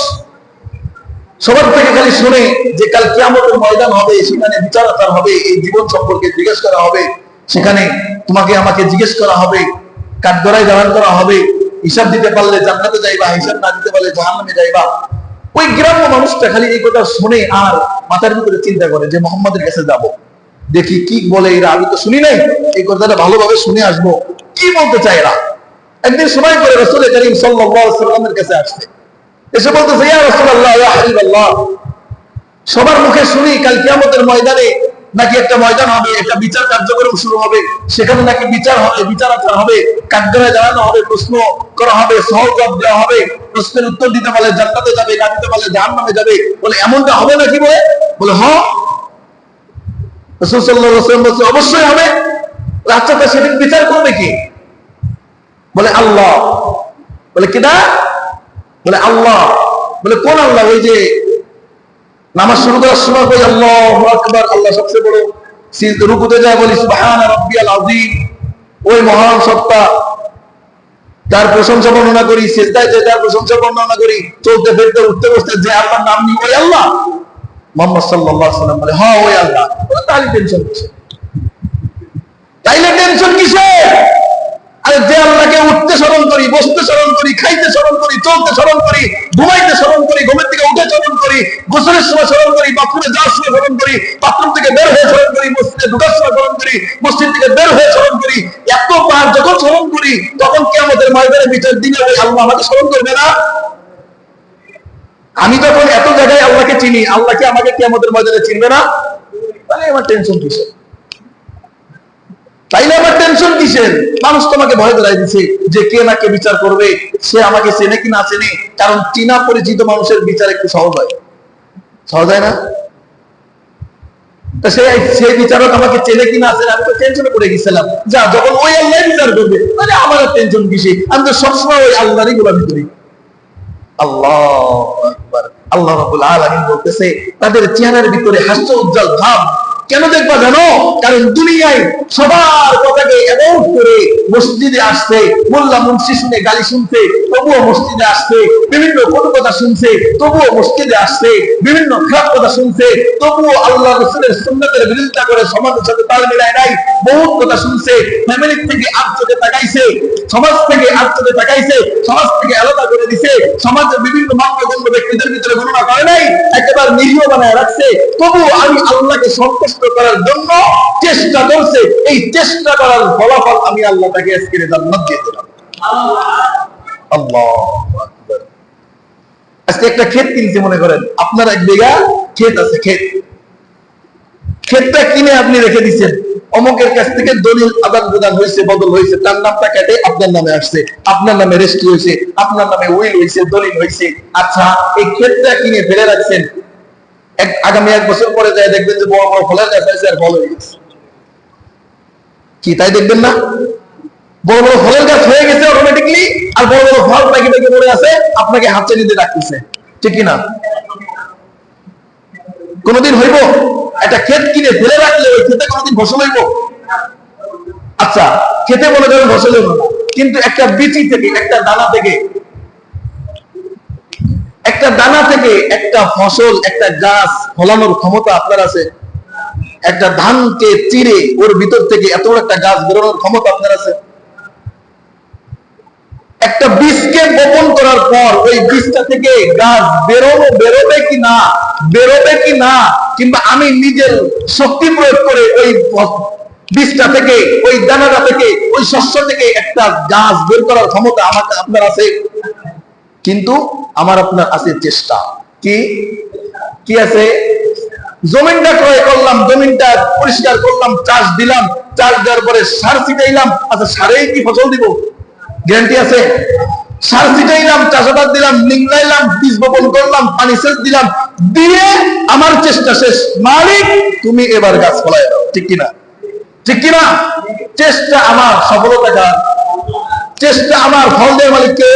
Speaker 1: সবার থেকে খালি শুনে যে কাল কিয়ামতের ময়দান হবে, সেখানে বিচার-আচার হবে, এই জীবন সম্পর্কে জিজ্ঞেস করা হবে, সেখানে তোমাকে আমাকে জিজ্ঞেস করা হবে, কাঠগড়ায় দাঁড়ান করা হবে, হিসাব দিতে পারলে জান্নাতে যাইবা, হিসাব না দিতে পারলে জাহান্নামে যাইবা। ওই গ্রাম্য মানুষটা খালি এই কথা শুনে আর মাথার ভিতরে চিন্তা করে যে মুহাম্মাদের কাছে যাব, দেখি কি বলে এরা, আমি তো শুনি নাই, এই কথাটা ভালোভাবে শুনে আসবো, কি বলতে চায় এরা। একদিন সময় করে রাসূল করিম সাল্লাল্লাহু আলাইহি ওয়াসাল্লামের কাছে আসছে, এসে বলতেছে, ইয়া রাসূলুল্লাহ, ইয়া হাবিবাল্লাহ, সবার মুখে শুনি কাল কিয়ামতের ময়দানে নাকি একটা ময়দান হবে, একটা বিচার কার্যক্রম শুরু হবে, সেখানে নাকি বিচার হবে, বিচার-আচার হবে, কাঠগড়ায় দাঁড়ানো হবে, প্রশ্ন করা হবে, সহজ জবাব দেওয়া হবে, প্রশ্নের উত্তর দিতে পারলে জান্নাতে যাবে, না দিতে পারলে জাহান্নামে যাবে। বলে এমনটা হবে নাকি? বলে হ্যাঁ। রাসূল সাল্লাল্লাহু আলাইহি ওয়াসাল্লাম বলছে, অবশ্যই হবে। আচ্ছা, তা সেদিন বিচার করবে কি? বলে আল্লাহ। বলে কিনা? বলে আল্লাহ। বলে কোন আল্লাহ? ওই যে নামাজ শুরু করার সময় কই আল্লাহু আকবার, আল্লাহ সবচেয়ে বড়, রুকুতে যায় বলি সুবহান রাব্বিয়াল আযীম, ওই মহান সত্তা তার প্রশংসা বর্ণনা করি, সিজদায় যে তার প্রশংসা বর্ণনা করি, চলতে ফিরতে উঠতে বসতে যে আল্লাহর নাম নিই, ওই আল্লাহ। মুহাম্মদ সাল্লাল্লাহু আলাইহি ওয়াসাল্লাম বলে, হ্যাঁ ওই আল্লাহ। তাহলে টেনশন কিসে? তাইলে টেনশন কিসে? আরে যে আল্লাহকে উঠতে স্মরণ করি, বসতে স্মরণ করি, খাইতে স্মরণ করি, চলতে স্মরণ করি, ঘুমাইতে স্মরণ করি, ঘুমের থেকে উঠে স্মরণ করি, গোসলের সময় স্মরণ করি, বাথরুমে যাওয়ার সময় স্মরণ করি, বাথরুম থেকে বের হয়ে স্মরণ করি, মসজিদে ঢোকার সময় স্মরণ করি, মসজিদ থেকে বের হয়ে স্মরণ করি, এতবার যখন স্মরণ করি, তখন কিয়ামতের ময়দানে বিচার দিনে ওই আল্লাহ আমাকে স্মরণ করবে না? আমি যখন এত জায়গায় আল্লাহকে চিনি, আল্লাহ কি আমাকে কিয়ামতের ময়দানে চিনবে না? তাহলে আমার টেনশন কিসের? তাইলে আমার টেনশন কিসের? মানুষ তোমাকে ভয় ধরাই দিচ্ছে যে কে না কে বিচার করবে, সে আমাকে চেনে কি না চেনে। কারণ চিনা পরিচিত মানুষের বিচার একটু সহজ হয়, সহজ হয় না? সেই বিচারক আমাকে চেনে কি না চেনে, আমি তো টেনশনে পড়ে গেছিলাম। যা, যখন ওই আল্লাহ বিচার করবে, মানে আমার টেনশন কিসে? আমি তো সবসময় ওই আল্লাহরই গোলামি করি। আল্লাহু আকবার। আল্লাহ রাব্বুল আলামিন বলতেছে, তাদের চেহারার ভিতরে হাস্য উজ্জ্বল ভাব কেন দেখবা জানো? কারণ দুনিয়ায় সবার কথাকে অ্যাভয়েড করে মসজিদে আসছে, মোল্লা মুন্সি শুনে গালি শুনছে, তবুও মসজিদে আসছে, বিভিন্ন কটু কথা শুনছে, তবুও মসজিদে আসছে, বিভিন্ন খারাপ কথা শুনছে, তবুও আল্লাহ রাসূলের সুন্নাতের বিরোধিতা করে সমাজের সাথে তাল মিলায় নাই, বহুত কথা শুনছে, ফ্যামিলি থেকে আত্মীয়তে তাকাইছে, সমাজ থেকে আত্মীয়তে তাকাইছে, সমাজ থেকে আলাদা করে দিছে, সমাজের বিভিন্ন মানগণ্য ব্যক্তিদের ভিতরে গণনা করে নাই, একেবারে নিরীহ বানায় রাখছে, তবুও আমি আল্লাহকে সন্তুষ্ট করার জন্য চেষ্টা করছে। এই চেষ্টা করার ফলাফল আমি আল্লাহ তাকে আজকে জান্নাত দিয়ে দিলাম। আল্লাহু আকবার। আজকে একটা ক্ষেত কিনতে, মনে করেন আপনার 1 বিঘা ক্ষেত আছে, ক্ষেতটা কিনে আপনি রেখে দিচ্ছেন, অমুকের কাছ থেকে দলিল আদান প্রদান হয়েছে, বদল হয়েছে, তার নামটা কেটে আপনার নামে আসছে, আপনার নামে রেজিস্ট্রি হয়েছে, আপনার নামে উইল হয়েছে, দলিল হয়েছে। আচ্ছা, এই ক্ষেতটা কিনে ফেলে রাখছেন, আগামী 1 বছর পরে যায় দেখবেন যে বড় বড় ফলের গাছ আছে আর ফল হয়ে গেছে। কি তাই দেখবেন না? বড় বড় ফলের গাছ হয়ে গেছে অটোমেটিকলি, আর বড় বড় ফল প্যাকেটে পড়ে আছে, আপনাকে হাতে নিতে রাখতেছে, ঠিক কি না? কোনদিন হইব? একটা ক্ষেত কিনে ফেলে রাখলে ওই ক্ষেতে কোনদিন ফসল হইব? আচ্ছা, খেতে মনে করেন ফসল হইব না, কিন্তু একটা বীজ থেকে, একটা দানা থেকে, একটা ফসল, একটা গাছ ফলানোর ক্ষমতা আপনার আছে? একটা ধানকে চিরে ওর ভিতর থেকে এত বড় একটা গাছ বেরোনোর ক্ষমতা আপনার আছে? একটা বীজকে বপন করার পর ওই বীজটা থেকে গাছ বেরোবে কি না, কিংবা আমি নিজের শক্তি প্রয়োগ করে ওই বীজটা থেকে, ওই দানাটা থেকে, ওই শস্য থেকে একটা গাছ বের করার ক্ষমতা আমাকে আপনার আছে? কিন্তু আমার আপনার আছে চেষ্টা। কি আছে? জমিনটা ক্রয় করলাম, জমিনটা পরিষ্কার করলাম, চাষ দিলাম, চাষ দেওয়ার পরে সার ছিটাইলাম। আচ্ছা, সারেই কি ফসল দিব? গ্যারান্টি আছে? সার ছিটাইলাম, চাষাবাদ দিলাম, নিংলাইলাম, বীজ বপন করলাম, পানি সেচ দিলাম, দিয়ে আমার চেষ্টা শেষ, মালিক তুমি এবার গাছ ফলাই দাও। ঠিক কিনা? চেষ্টা আমার, সফলতা কার? চেষ্টা আমার। ফল দেওয়ার মালিককে।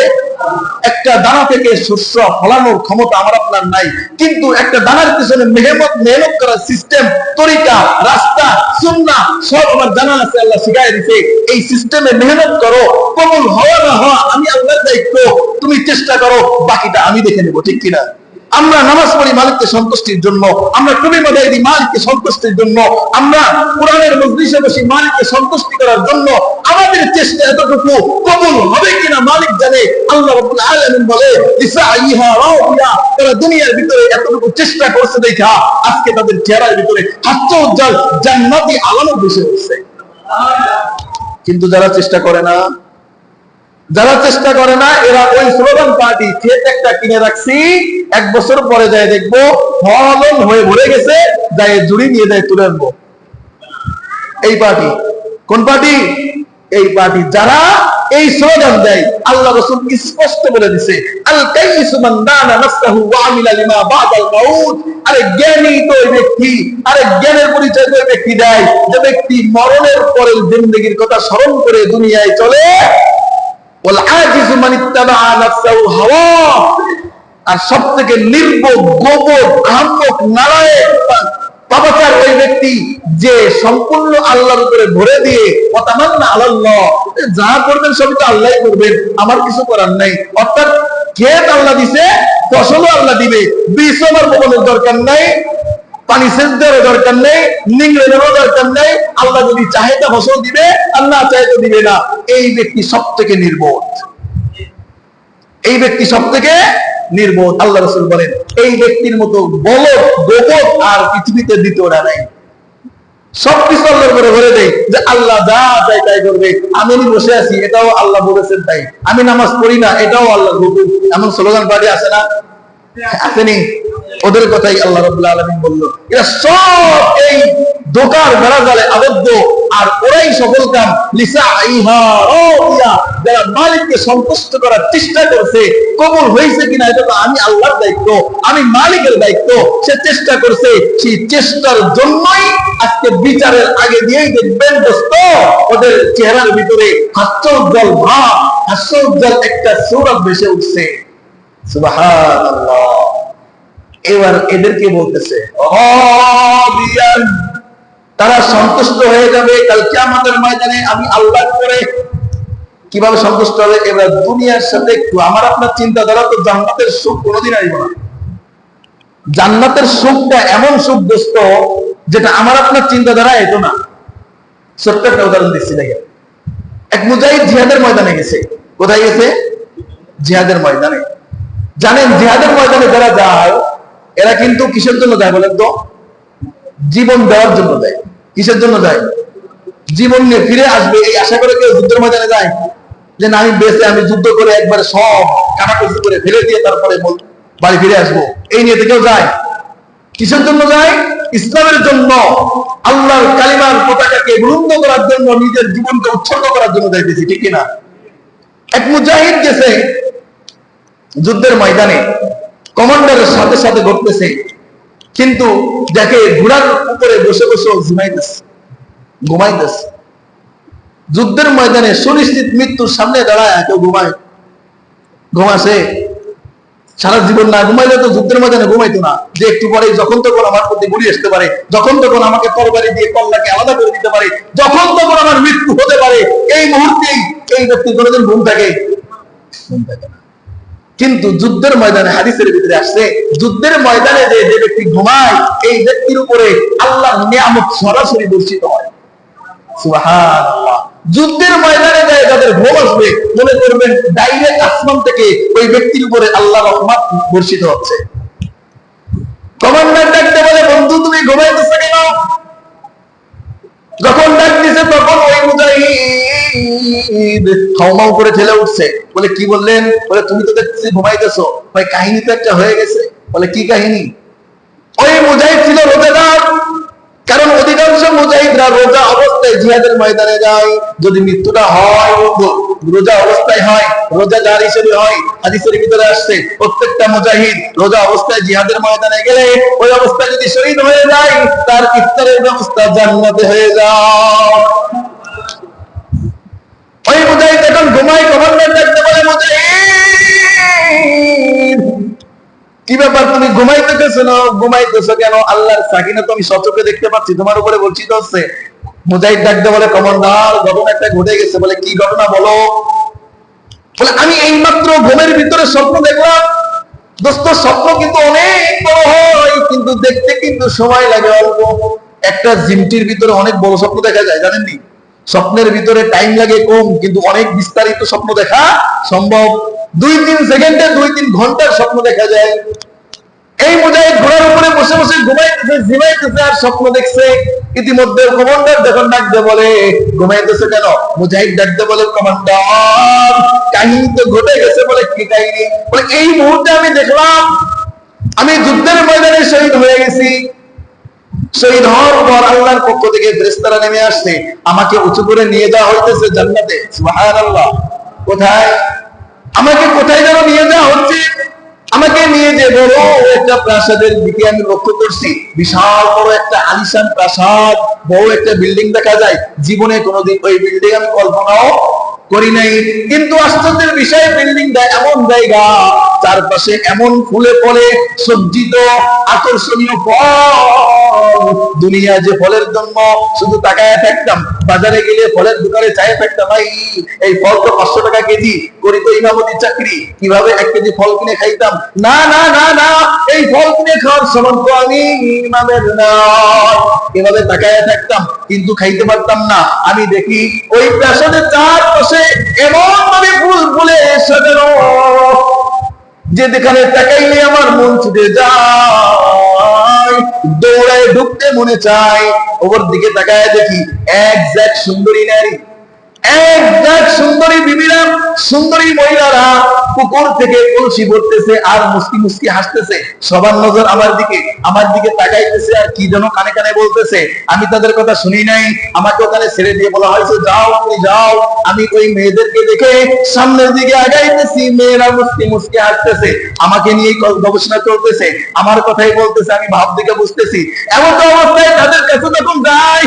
Speaker 1: একটা দানা থেকে শস্য ফলানোর ক্ষমতা আমার আপনার নাই, কিন্তু একটা দানার পিছনে মেহনত করার সিস্টেম, তরিকা, রাস্তা, সুন্নাহ সব আমার জানা আছে, আল্লাহ শিখাই দিয়েছে। এই সিস্টেমে মেহনত করো, কবুল হওয়া না হওয়া আমি আল্লাহর দায়িত্ব, তুমি চেষ্টা করো, বাকিটা আমি দেখে নেব। ঠিক কিনা? আমরা নামাজ পড়ি মালিককে সন্তুষ্টির জন্য, আমরা টুপি মাথায় দিই মালিককে সন্তুষ্টির জন্য, আমরা কোরআনের মজলিসে বসি মালিককে সন্তুষ্টি করার জন্য। আমাদের চেষ্টা এতটুকু, কবুল হবে কিনা মালিক জানে। আল্লাহ রাব্বুল আলামিন বলে ইসাইহা রাদিয়া, তারা দুনিয়ার ভিতরে এতটুকু চেষ্টা করছে দেখা আজকে তাদের চেহারার ভিতরে হাস্যোজ্জ্বল জান্নাতি আলো ভেসে উঠছে। কিন্তু যারা চেষ্টা করে না, এরা ওই স্লোগান পার্টি, ক্ষেত একটা কিনে রাখছি, 1 বছর পরে যায় দেখবো ফলন হয়ে ভরে গেছে, যায় জুড়ি নিয়ে যায় তুলে আনবো। এই পার্টি কোন পার্টি? এই পার্টি যারা এই স্লোগান দেয়। আল্লাহ রাসূল স্পষ্ট বলে দিয়েছে, আল কাইসু মান দানা নাফসাহু ওয়া আমিলা লিমা বাদাল মাউত। আরে জ্ঞানী তো ওই ব্যক্তি, জ্ঞানের পরিচয় তো ওই ব্যক্তি দেয় যে ব্যক্তি মরণের পরের জিন্দেগির কথা স্মরণ করে দুনিয়ায় চলে। ওয়াল আজিজু মান ইত্তাবা নাফসাহু হাওয়া। আর সবথেকে নির্বোধ, গোবর, আহম্মক, নালায়েক, পাপাচার ওই ব্যক্তি যে সম্পূর্ণ আল্লাহর উপরে ভরে দিয়ে ওয়াতামান্না আলাল্লাহ, যা করবেন সবই তো আল্লাহই করবেন, আমার কিছু করার নাই। অর্থাৎ ক্ষেত আল্লাহ দিছে, ফসলও আল্লাহ দিবে, বীজ আমার বপনের দরকার নাই, পানি সেচ দেওয়ার দরকার নেই, নিংড়ানোর দরকার নেই। আল্লাহ যদি চাহে তা ফসল দিবে, আর না চাহে তো দিবে না। এই ব্যক্তি সব থেকে নির্বোধ, নির্বোধ। আল্লাহ রাসূল বলেন এই ব্যক্তির মতো বলদ, গোবর আর পৃথিবীতে দ্বিতীয়টা নাই। সবকিছু আল্লাহর উপরে ভরে দেয় যে আল্লাহ যা চাই তাই করবে। আমি বসে আছি, এটাও আল্লাহ বলেছেন তাই। আমি নামাজ পড়ি না, এটাও আল্লাহর হুকুম। এমন স্লোগান পার্টি আছে না? আসেনি? ওদের কথাই আল্লাহ রাব্বুল আলামিন বলল, এরা সব এই দোকার বেড়াজালে আবদ্ধ, আর ওরাই সফল কাম। লিসাইহা রাদিয়া, যারা মালিককে সন্তুষ্ট করার চেষ্টা করছে, কবুল হয়েছে কিনা এটা তো আমি আল্লাহর দায়িত্ব, আমি মালিকের দায়িত্ব। সে চেষ্টা করছে, সেই চেষ্টার জন্যই আজকে বিচারের আগে দিয়েই দেখবেন দোস্ত, ওদের চেহারার ভিতরে হাস্যোজ্জ্বল ভাব, হাস্যোজ্জ্বল একটা সূরত ভেসে উঠছে। সুবহানাল্লাহ। এবার এদেরকে বলতেছে তারা সন্তুষ্ট হয়ে যাবে কাল কিয়ামতের ময়দানে আমি আল্লাহর উপরে। কিভাবে সন্তুষ্ট হবে? এবার দুনিয়ার সাথে একটু আমার আপনার চিন্তাধারা তো জান্নাতের সুখ কোনোদিন আসবে না। জান্নাতের সুখটা এমন সুখ দোস্ত যেটা আমার আপনার চিন্তাধারা এতো না। ছোট্ট একটা উদাহরণ দিচ্ছি, দেখেন। এক মুজাহিদ জিহাদের ময়দানে গেছে। কোথায় গেছে? জিহাদের ময়দানে। জানেন জিহাদের ময়দানে যারা যায় এরা কিন্তু কিসের জন্য যায় বলেন তো? জীবন দেওয়ার জন্য যায়। কিসের জন্য যায়? জীবন নিয়ে ফিরে আসবে এই আশা করে কেউ যুদ্ধের ময়দানে যায়? যে না, আমি বেঁচে আমি যুদ্ধ করে একবারে সব কাটাকুটি করে ফেলে দিয়ে তারপরে বাড়ি ফিরে আসবো, এই নিয়ে কেউ যায়? কিসের জন্য যায়? ইসলামের জন্য, আল্লাহর কালিমার পতাকাকে বুলন্দ করার জন্য, নিজের জীবনকে উৎসর্গ করার জন্য যাইতেছি। ঠিক কিনা? এক মুজাহিদ গেছে যুদ্ধের ময়দানে, কমান্ডারের সাথে সাথে ঘটতেছে, কিন্তু দেখে ঘোড়ার উপরে বসে বসে ঘুমাইতেছে। যুদ্ধের ময়দানে সুনিশ্চিত মৃত্যুর সামনে দাঁড়ায় কেউ ঘুমাসে? সারা জীবন না ঘুমাইলে তো যুদ্ধের ময়দানে ঘুমাইতো না, যে একটু পরে যখন তখন আমার প্রতি গুলি আসতে পারে, যখন তখন আমাকে তরবারি দিয়ে কল্লাকে আলাদা করে দিতে পারে, যখন তখন আমার মৃত্যু হতে পারে, এই মুহূর্তেই এই ব্যক্তি কোনোদিন ঘুম থাকে না। কিন্তু যুদ্ধের ময়দানে হাদিসের ভিতরে আসছে, যুদ্ধের ময়দানে যে ব্যক্তি ঘুমায় এই ব্যক্তির উপরে আল্লাহর নিয়ামত সরাসরি বর্ষিত হয়। সুবহানাল্লাহ। যুদ্ধের ময়দানে যায় যাদের ঘুম আসবে, মনে করবেন ডাইরেক্ট আসমান থেকে ওই ব্যক্তির উপরে আল্লাহর রহমত বর্ষিত হচ্ছে। কমান্ডার ডাকতে বলে, বন্ধু তুমি ঘুমাইতেছো কেন? যখন ডাক দিছে তখন ওই মুজাহিদ হাউমাউ করে ঠেলে উঠছে। বলে কি বললেন? বলে তুমি তো দেখতেছি ঘুমাইতেছো। ভাই কাহিনী তো একটা হয়ে গেছে। বলে কি কাহিনী? ওই মুজাহিদ ছিল রোজাদার। কারণ অধিকাংশ মুজাহিদরা রোজা অবস্থায় জিহাদের ময়দানে যায়। যদি মৃত্যুটা হয় রোজা অবস্থায় হয়, রোজাদার হিসেবে হয়। হাদিসের ভিতরে আসছে প্রত্যেকটা মুজাহিদ রোজা অবস্থায় জিহাদের ময়দানে গেলে ওই অবস্থায় যদি শহীদ হয়ে যায় তার ইফতারের ব্যবস্থা জান্নাতে হয়ে যায়। ওই মুজাহিদ এখন ঘুমায়, কমান্ডার ডাকতে বলে, মুজাহিদ কি ব্যাপার তুমি ঘুমাইতেছো না? ঘুমাইতেছো কেন? আল্লাহর সাকিনাত আমি সচক্ষে দেখতে পাচ্ছি, তোমার উপরে বর্ষিত হচ্ছে। মুজাহিদ ডাকতে বলে, কমান্ডার ঘটনা একটা ঘটে গেছে। বলে কি ঘটনা বলো? বলে আমি এইমাত্র ঘুমের ভিতরে স্বপ্ন দেখলাম। দোস্ত স্বপ্ন কিন্তু অনেক বড় হয়, কিন্তু দেখতে কিন্তু সময় লাগে অল্প। একটা জিমটির ভিতরে অনেক বড় স্বপ্ন দেখা যায়, জানেননি? স্বপ্নের ভিতরে টাইম লাগে কম, কিন্তু অনেক বিস্তারিত স্বপ্ন দেখা সম্ভব। 2-3 সেকেন্ডে 2-3 ঘন্টার স্বপ্ন দেখা যায়। এই মুজাহিদ ঘোড়ার উপরে বসে বসে ঘুমাইতেছে, ঝিমাইতেছে আর স্বপ্ন দেখছে। ইতিমধ্যে কমান্ডার যখন ডাকতে বলে, ঘুমাইতেছে কেন? মুজাহিদ ডাকতে বলে, কমান্ডার কাহিনী তো ঘটে গেছে। বলে কি কাহিনী? বলে এই মুহূর্তে আমি দেখলাম আমি যুদ্ধের ময়দানে শহীদ হয়ে গেছি। শহীদ হওয়ার পর আল্লাহর পক্ষ থেকে ফেরেশতারা নেমে আসছে, আমাকে উঁচু করে নিয়ে যাওয়া হইতেছে জান্নাতে। সুবহানাল্লাহ। কোথায়? আমাকে কোথায় যেন নিয়ে যাওয়া হচ্ছে। আমাকে নিয়ে যে বড় একটা প্রাসাদের দিকে আমি লক্ষ্য করছি। বিশাল বড় একটা আলিশান প্রাসাদ, বড় একটা বিল্ডিং দেখা যায়। জীবনে কোনোদিন ওই বিল্ডিং আমি কল্পনাও করি নাই। কিন্তু আশ্চর্যের বিষয়, বিল্ডিংটা এমন জায়গা, চারপাশে এমন ফুলে ফলে সজ্জিত আকর্ষণীয় ফল। দুনিয়া যে ফলের জন্য শুধু তাকায় থাকতাম, বাজারে গেলে ফলের দোকানে চায় থাকতাম, ভাই এই ফল তো 500 টাকা কেজি, করি তো ইমামতি চাকরি, কিভাবে 1 কেজি ফল কিনে খাইতাম। না না না না, এই ফল কিনে খাওয়ার সমান তো আমি ইমামের না, এভাবে তাকায় থাকতাম, কিন্তু খাইতে পারতাম না। আমি দেখি ওই প্রাসাদের চারপাশে এমন ভাবে ফুল ফুলে সাজানো যে যেখানে তাকাইলে আমার মন ছুটে যায়, দৌড়ায় ঢুকতে মনে চায়। ওপর দিকে তাকায় দেখি একজাক সুন্দরী নারী, একজাক সুন্দরী বিবিরা, সুন্দরী মহিলারা পুকুর থেকে কলসি ভরতেছে আর মুস্কি মুস্কি হাসতেছে। সবার নজর আমার দিকে তাকাইতেছে আর কি যেন কানে কানে বলতেছে। আমি তাদের কথা শুনি নাই, আমাকে ওখানে ছেড়ে দিয়ে বলা হয়েছে যাও তুমি যাও। আমি ওই মেয়েদেরকে দেখে সামনের দিকে আগাইতেছি, মেয়েরা মুস্কি মুস্কি হাসতেছে, আমাকে নিয়ে গবেষণা চলতেছে, আমার কথাই বলতেছে, আমি ভাব দিকে বুঝতেছি। এমন তো অবস্থায় তাদের কাছে যখন যাই,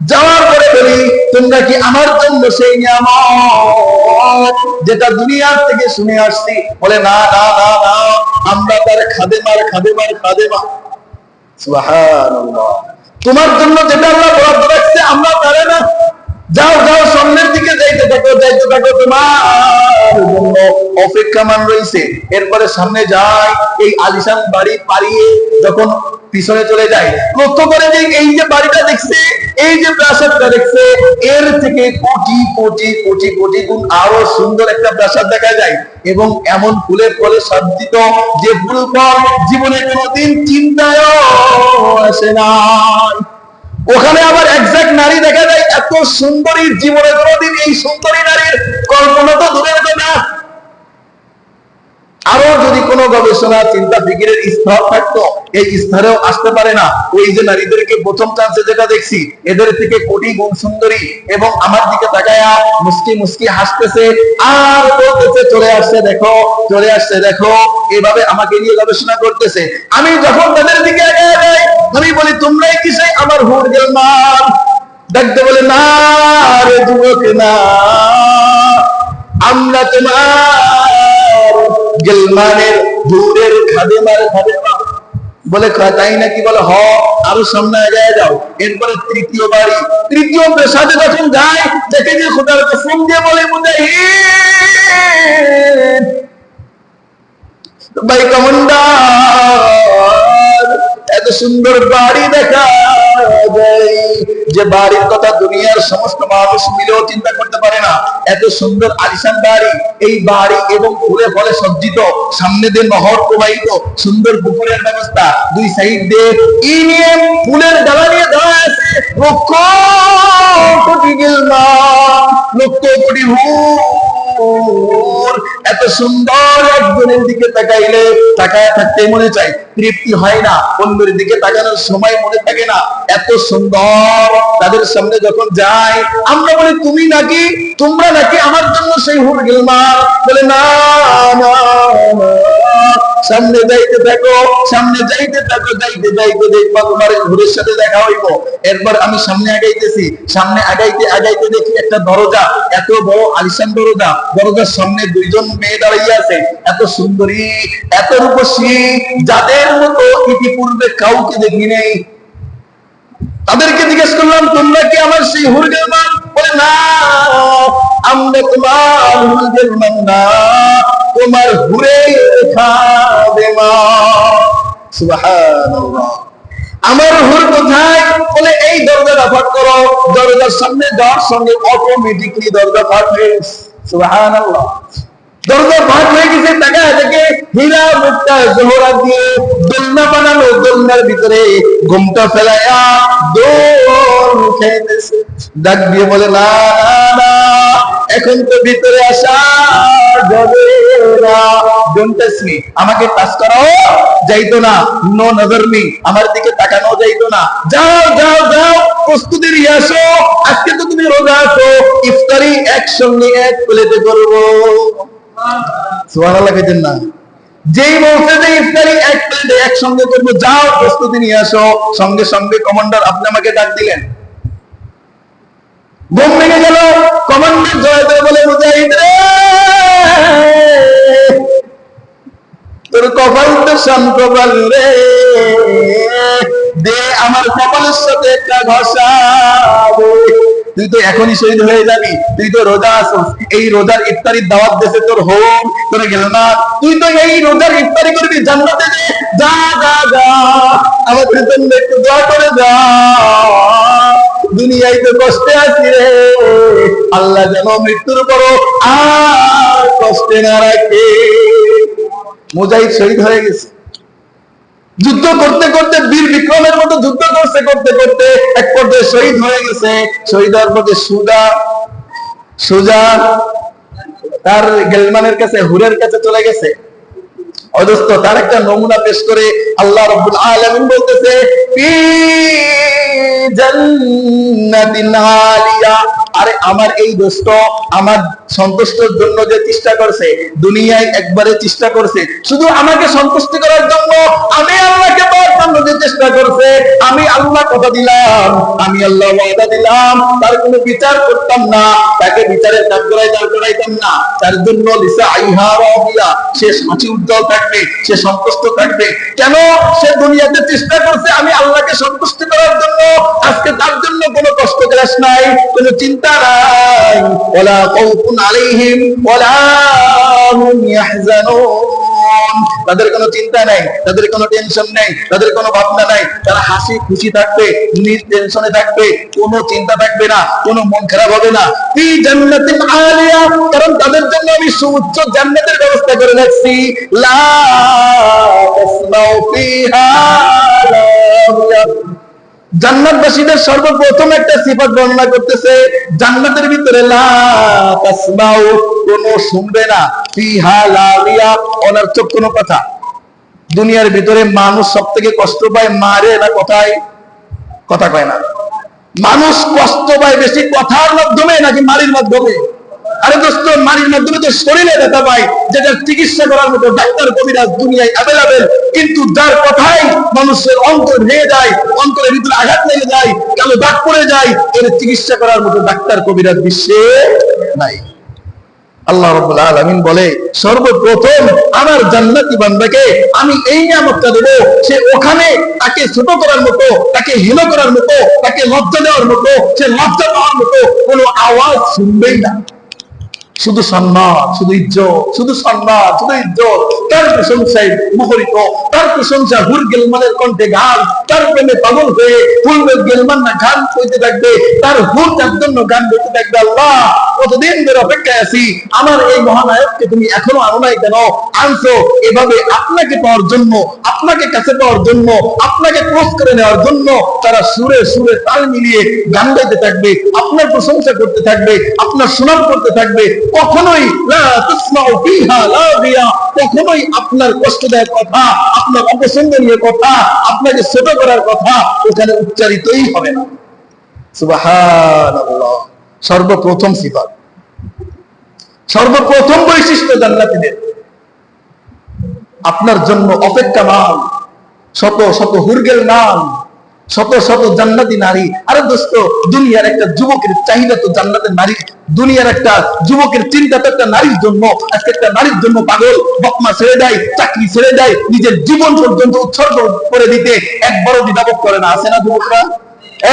Speaker 1: যাওয়ার পরে বলি, তোমরা কি আমার জন্য সেই নিয়ামত যেটা দুনিয়ার থেকে শুনে আসছি? বলে না না না না, আমরা তার খাদেমার খাদেমার খাদেমা। সুবহানাল্লাহ। তোমার জন্য যেটা আল্লাহ বরাদ্দ রাখছে আমরা পারে না। যাও যাও, সামনের দিকে যাইতে থাকো, তোমার জন্য অপেক্ষামান রয়েছে। এরপরে সামনে যাই, এই আলিশান বাড়ি পাড়িয়ে যখন পিছনে চলে যায়, লক্ষ্য করে যে এই যে বাড়িটা দেখছে, এই যে প্রাসাদটা দেখছে, এর থেকে কোটি কোটি কোটি কোটি গুণ আরো সুন্দর একটা প্রাসাদ দেখা যায়। এবং এমন ফুলের ফলে সজ্জিত যে ফুল ফল জীবনে কোনোদিন চিন্তায়ও আসে না। ওখানে আবার একজাক্ট নারী দেখা যায়, এত সুন্দরী জীবনে কোনোদিন এই সুন্দরী নারীর কল্পনা তো দূরের কথা। আরো যদি কোনো গবেষণা চিন্তা ফিকিরের স্তর থাকতো, এই স্তরেও আসতে পারে না। ওই যে নারীদেরকে প্রথম চান্সে যেটা দেখছি, এদের থেকে কোটি গুণ সুন্দরী, এবং আমার দিকে তাকায়া মুস্কি মুস্কি হাসতেছে আর বলতেছে চলে আসছে দেখো, চলে আসছে দেখো, এভাবে আমাকে নিয়ে গবেষণা করতেছে। আমি যখন তাদের দিকে এগিয়ে যাই, আমি বলি তোমরাই কি সেই আমার হুর গেলমান? দেখতে বলে না রে যুবক না, আমরা তোমার গেলমানের দূরের খাদেমার খাদেমা। বলে তাই নাকি? বলে হ, আরো সামনে এগিয়ে যাও। এরপরে তৃতীয় বাড়ি, তৃতীয় প্রাসাদে যখন যায়, দেখে যে খোদার কসম দিয়ে বলে মুজাহিদ ভাই কমান্ডার, এত সুন্দর বাড়ি দেখা যায় যে বাড়ির কথা দুনিয়ার সমস্ত মানুষ মিলেও চিন্তা করতে পারে না। এত সুন্দর আলিশান বাড়ি, এই বাড়ি এবং ফুলে ফলে সজ্জিত, সামনে দিয়ে নহর প্রবাহিত, সুন্দর পুকুরের ব্যবস্থা, দুই সাইড দিয়ে ই নিয়ে ফুলের ডালা নিয়ে দাঁড়ায় আছে লক্ষ কোটি গিলমান, লক্ষ কোটি হুর। এত সুন্দর একজনের দিকে তাকাইলে তাকায় থাকতে মনে চায়, তৃপ্তি হয় না, অন্যের দিকে তাকানোর সময় মনে থাকে না। এত সুন্দর তাদের সামনে যখন যায়, আমরা বলি তুমি নাকি, তোমরা নাকি আমার জন্য সেই হুর গিলমান? বলে না না, সামনে যাইতে থাকো, সামনে যাইতে থাকো, যাইতে যাইতে দেখবা তোমার হুরের সাথে দেখা হইব। এরপর আমি সামনে আগাইতেছি, সামনে আগাইতে আগাইতে দেখি একটা দরজা, এত বড় আলিশান দরজা, দরজার সামনে দুইজন মেয়ে দাঁড়িয়ে আছে, এত সুন্দরী, এত রূপসী, যাদের মতো ইতিপূর্বে কাউকে দেখি নেই। তাদেরকে জিজ্ঞেস করলাম, তোমরা কি আমার সেই হুর গিলমান? বলে না, আমরা তোমার হুর গিলমান না, তোমার হুরে খাবে মা। সুবহানাল্লাহ। আমার হুর কোথায়? বলে এই দরজাটা ফাট করো। দরজার সামনে যাওয়ার সঙ্গে অটোমেটিকলি দরজা ফাট হয়ে গেছে। সুবহানাল্লাহ। দরজা ফাট হয়ে গেছে, তাকায় থেকে হীরা মুক্তা জোহরা দিয়ে দোলনা বানানো, দোলনার ভিতরে ঘুমটা ফেলায়া দোল খেতেছে। ডাক দিয়ে বলে না না, এখন তো ভিতরে আসা যাবে না, ডোন্ট টাচ মি, আমাকে টাচ করাও যাইতো না, নো নজর মি, আমার দিকে তাকানো যাইতো না, যাও যাও যাও, প্রস্তুতি নিয়ে আসো, আজকে তো তুমি রোজা আছো, ইফতারি একসঙ্গে এক প্লেটে করবো। সুবহানাল্লাহ কইতেন না? যেই বলছে যে ইফতারি এক প্লেটে একসঙ্গে করবো, যাও প্রস্তুতি নিয়ে আসো, সঙ্গে সঙ্গে কমান্ডার আপনি আমাকে ডাক দিলেন। ঘুম ভেঙে গেল, কমান্ডার জয় দেয় বলে, মুজাহিদ রে, তোর কপাল তো শান্ত রে, দে আমার কপালের সাথে একটা ঘষা দে। তুই তো এখনই শহীদ হয়ে যাবি, তুই তো রোজা আসছিস, এই রোজার ইফতারির দাওয়াত দেশে তোর হোম, তোর গেল না, তুই তো এই রোজার ইফতারি করবি জান্নাতে, যা যা যা, আমার জন্য একটু দোয়া করে যা, দুনিয়ায় তো কষ্টে আছি রে, আল্লাহ যেন মৃত্যুর পরও আর কষ্টে না রাখে। মুজাহিদ শহীদ হয়ে গেছে। যুদ্ধ করতে করতে বীর বিক্রমের মতো যুদ্ধ করতে করতে করতে এক পর্যায়ে শহীদ হয়ে গেছে। শহীদ হওয়ার পথে সুজা তার গেলমানের কাছে, হুরের কাছে চলে গেছে। অদস্ত তার একটা নমুনা পেশ করে আল্লাহ রাব্বুল আলামিন বলতেছে, ফি জান্নাতিন আলিয়া, আরে আমার এই দোস্ত আমার সন্তুষ্টের জন্য যে চেষ্টা করছে, দুনিয়ায় একবারে চেষ্টা করছে শুধু আমাকে সন্তুষ্ট করার জন্য, আমি আল্লাহকে পাওয়ার জন্য যে চেষ্টা করছে, আমি আল্লাহ কথা দিলাম, আমি আল্লাহ ওয়াদা দিলাম, তার কোনো বিচার করতাম না, তাকে বিচারের কাঠগড়ায় দাঁড় করাইতাম না, তার জন্য লিসা আইহা রাদিয়া, সে হাসি উজ্জ্বল থাকবে, সে সন্তুষ্ট থাকবে। কেন? সে দুনিয়াতে চেষ্টা করছে আমি আল্লাহকে সন্তুষ্ট করার জন্য, আজকে তার জন্য কোনো কষ্ট ক্লেশ নাই, কোনো চিন্তা নাই, ওয়ালা খাউফুন আলাইহিম ওয়ালা হুম ইয়াহজানুন, তাদের কোনো চিন্তা নাই, তাদের কোনো টেনশন নেই, তাদের কোনো ভাবনা নাই, তারা হাসি খুশি থাকবে, নিজ টেনশনে থাকবে, কোনো চিন্তা থাকবে না, কোনো মন খারাপ হবে না। ফি জান্নাতিন আলিয়া, কারণ তাদের জন্য আমি সুউচ্চ জান্নাতের ব্যবস্থা করে রাখছি। লা তাসমাউ ফিহা লাগিয়া, জান্নাতবাসীদের সর্বপ্রথম একটা সিফাত বর্ণনা করতেছে, জান্নাতের ভিতরে লা তাসমাউ, কোনো শুনবে না, ফিহা লাগিয়া, অনর্থক কোনো কথা। দুনিয়ার ভিতরে মানুষ সব থেকে কষ্ট পায় মারে না কথায়? কথা কয় না। মানুষ কষ্ট পায় বেশি কথার মাধ্যমে নাকি মারির মাধ্যমে? আরে দোস্ত, মারির মাধ্যমে তো শরীরে ব্যথা পায়, যেটা চিকিৎসা করার মতো ডাক্তার কবিরাজ দুনিয়ায় অ্যাভেলেবেল, কিন্তু যার কথাই মানুষের অন্তর ভেঙে যায়, অন্তরের ভিতরে আঘাত লেগে যায়, কালো দাগ পড়ে যায়, এর চিকিৎসা করার মতো ডাক্তার কবিরাজ বিশ্বে নাই। আল্লাহ রাব্বুল আলামিন বলে, সর্বপ্রথম আমার জান্নাতি বান্দাকে আমি এই নিয়ামতটা দেব, সে ওখানে তাকে ছোট করার মতো, তাকে হীন করার মতো, তাকে লজ্জা দেওয়ার মতো, সে লজ্জা পাওয়ার মতো কোনো আওয়াজ শুনবেই না। শুধু সম্মান, শুধু ইজ্জত, শুধু সম্মান, শুধু ইজ্জত, তার প্রশংসায় মুখরিত, তার প্রশংসা হুর গেলমানের কণ্ঠে গান, তার প্রেমে পাগল হয়ে হুর গেলমান না গান কইতে থাকবে, তার হুর তার জন্য গান গাইতে থাকবে। আল্লাহ, কতদিন ধরে অপেক্ষায় আছি, আমার এই মহানায়ককে তুমি এখনো আনো নাই কেন? আনছো এভাবে আপনাকে পাওয়ার জন্য, আপনাকে কাছে পাওয়ার জন্য, আপনাকে ক্রস করে নেওয়ার জন্য। তারা সুরে সুরে তাল মিলিয়ে গান গাইতে থাকবে, আপনার প্রশংসা করতে থাকবে, আপনার সুনাম করতে থাকবে। কখনোই লা তাসমাউ ফিহা লাগিয়া, কখনোই আপনার কষ্টদায়ক কথা, আপনার অপছন্দনীয় কথা, আপনাকে ছোট করার কথা ওখানে উচ্চারিতই হবে না। সুবহানাল্লাহ। সর্বপ্রথম সিফাত, সর্বপ্রথম বৈশিষ্ট্য জান্নাতীদের, আপনার জন্য অপেক্ষামান শত শত হুরগেল নাম, শত শত জান্নাতি নারী। আরে দোস্ত, দুনিয়ার একটা যুবকের চাহিদা তো জান্নাতের নারী, দুনিয়ার একটা যুবকের চিন্তা তো একটা নারীর জন্য। আজকে একটা নারীর জন্য পাগল, বকমা ছেড়ে দেয়, চাকরি ছেড়ে দেয়, নিজের জীবন পর্যন্ত উৎসর্গ করে দিতে একবারও দ্বিধাবোধ করে না। আছে না যুবকরা?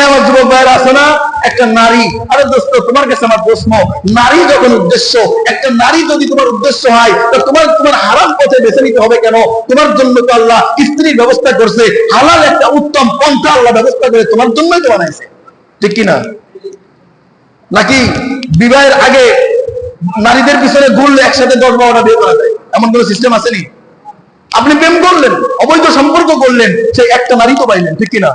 Speaker 1: আমার যুবক ভাইয়েরা আছে না? একটা নারী, আরে দোস্ত তোমার কাছে আমার প্রশ্ন, নারী যখন উদ্দেশ্য, একটা নারী যদি তোমার উদ্দেশ্য হয়, তো তোমার তোমার হারাম পথে বেছে নিতে হবে কেন? তোমার জন্য তো আল্লাহ স্ত্রীর ব্যবস্থা করছে, হালাল একটা উত্তম পন্থা আল্লাহ ব্যবস্থা করে তোমার জন্যই তো বানাইছে, ঠিক কিনা? নাকি বিবাহের আগে নারীদের পিছনে ঘুরলে একসাথে 10-12টা বিয়ে করা যায়, এমন কোন সিস্টেম আসেনি? আপনি প্রেম করলেন, অবৈধ সম্পর্ক করলেন, সেই একটা নারী তো পাইলেন, ঠিক কিনা?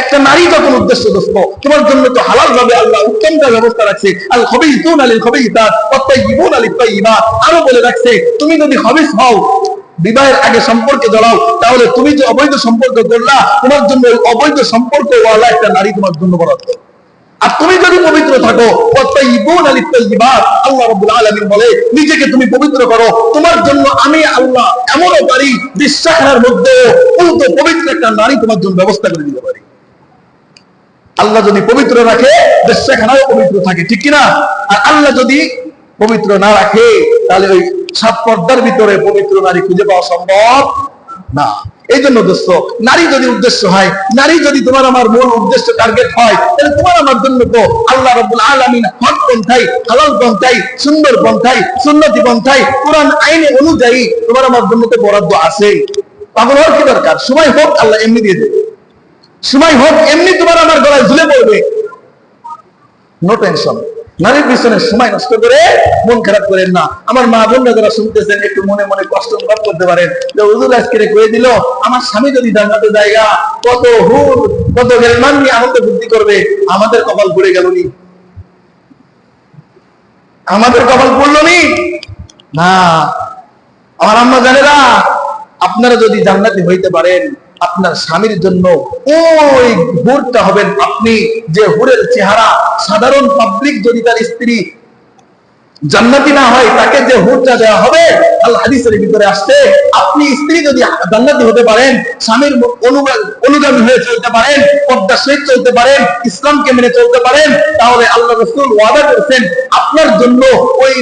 Speaker 1: একটা নারী যখন উদ্দেশ্য দোস্ত, তোমার জন্য তো হালাল ভাবে আল্লাহ উত্তমটা ব্যবস্থা রাখছে। আল খবিসুনা লিল খবিসাত ওয়াত তাইয়িবুনা লিত তাইয়িবাত। আরো বলে রাখছে, তুমি যদি খবিস হও, বিবাহের আগে সম্পর্কে জড়াও, তাহলে তুমি যে অবৈধ সম্পর্ক করলা, তোমার জন্য ওই অবৈধ সম্পর্ক ওয়ালা একটা নারী তোমার জন্য বরাদ্দ। আর তুমি যদি পবিত্র থাকো, ওয়াত তাইয়িবুনা লিত তাইয়িবাত, আল্লাহ রাব্বুল আলামিন বলে নিজেকে তুমি পবিত্র করো, তোমার জন্য আমি আল্লাহ এমনও পারি বিশ্বাসের মধ্যে উল্টো পবিত্র একটা নারী তোমার জন্য ব্যবস্থা করে দিতে পারি। আল্লাহ যদি পবিত্র রাখে, বেশ্যাখানাও পবিত্র থাকে, ঠিক কিনা? আর আল্লাহ যদি পবিত্র না রাখে, তাহলে ওই 7 পর্দার ভিতরে পবিত্র নারী খুঁজে পাওয়া সম্ভব না। এই জন্য দোস্ত, নারী যদি উদ্দেশ্য হয়, নারী যদি তোমার আমার মূল উদ্দেশ্য টার্গেট হয়, তাহলে তোমার আমার জন্য তো আল্লাহ রাব্বুল আলামিন হক পন্থাই, হালাল পন্থাই, সুন্দর পন্থাই, সুন্নতি পন্থাই, কোরআন আইনে অনুযায়ী তোমার আমার জন্য তো বরাদ্দ আছে। পাগল হওয়ার কি দরকার? সময় হোক আল্লাহ এমনি দিয়ে দেবে, সময় হোক এমনি তোমার আমার গলায় ঝুলে পড়বে, নো টেনশন। নারীর পিছনে সময় নষ্ট করে মন খারাপ করেন না। আমার মা বোনরা যারা শুনতেছেন, একটু মনে মনে কষ্ট অনুভব করতে পারেন যে হুজুর আজকে কয়ে দিল আমার স্বামী যদি জান্নাতে জায়গা, কত হুর কত গেলমান নিয়ে আনন্দ বুদ্ধি করবে, আমাদের কপাল পড়ে গেল নি, আমাদের কপাল পড়লো নি না। আমার আম্মা জানেরা, আপনারা যদি জান্নাতি হইতে পারেন, আপনার স্বামীর জন্য ওই হুরটা হবেন আপনি, যে হুরের চেহারা সাধারণ পাবলিক যদি তার স্ত্রী জান্নাতি না হয়, তাকে যে হুরটা দেওয়া হবে, আল হাদিসের ভিতরে আসছে, আপনি স্ত্রী যদি জান্নাতি হতে পারেন, স্বামীর অনুগামী হয়ে চলতে পারেন, পর্দার সহিত চলতে পারেন, ইসলামকে মেনে চলতে পারেন, তাহলে আল্লাহ রাসূল ওয়াদা করেছেন আপনার জন্য ওই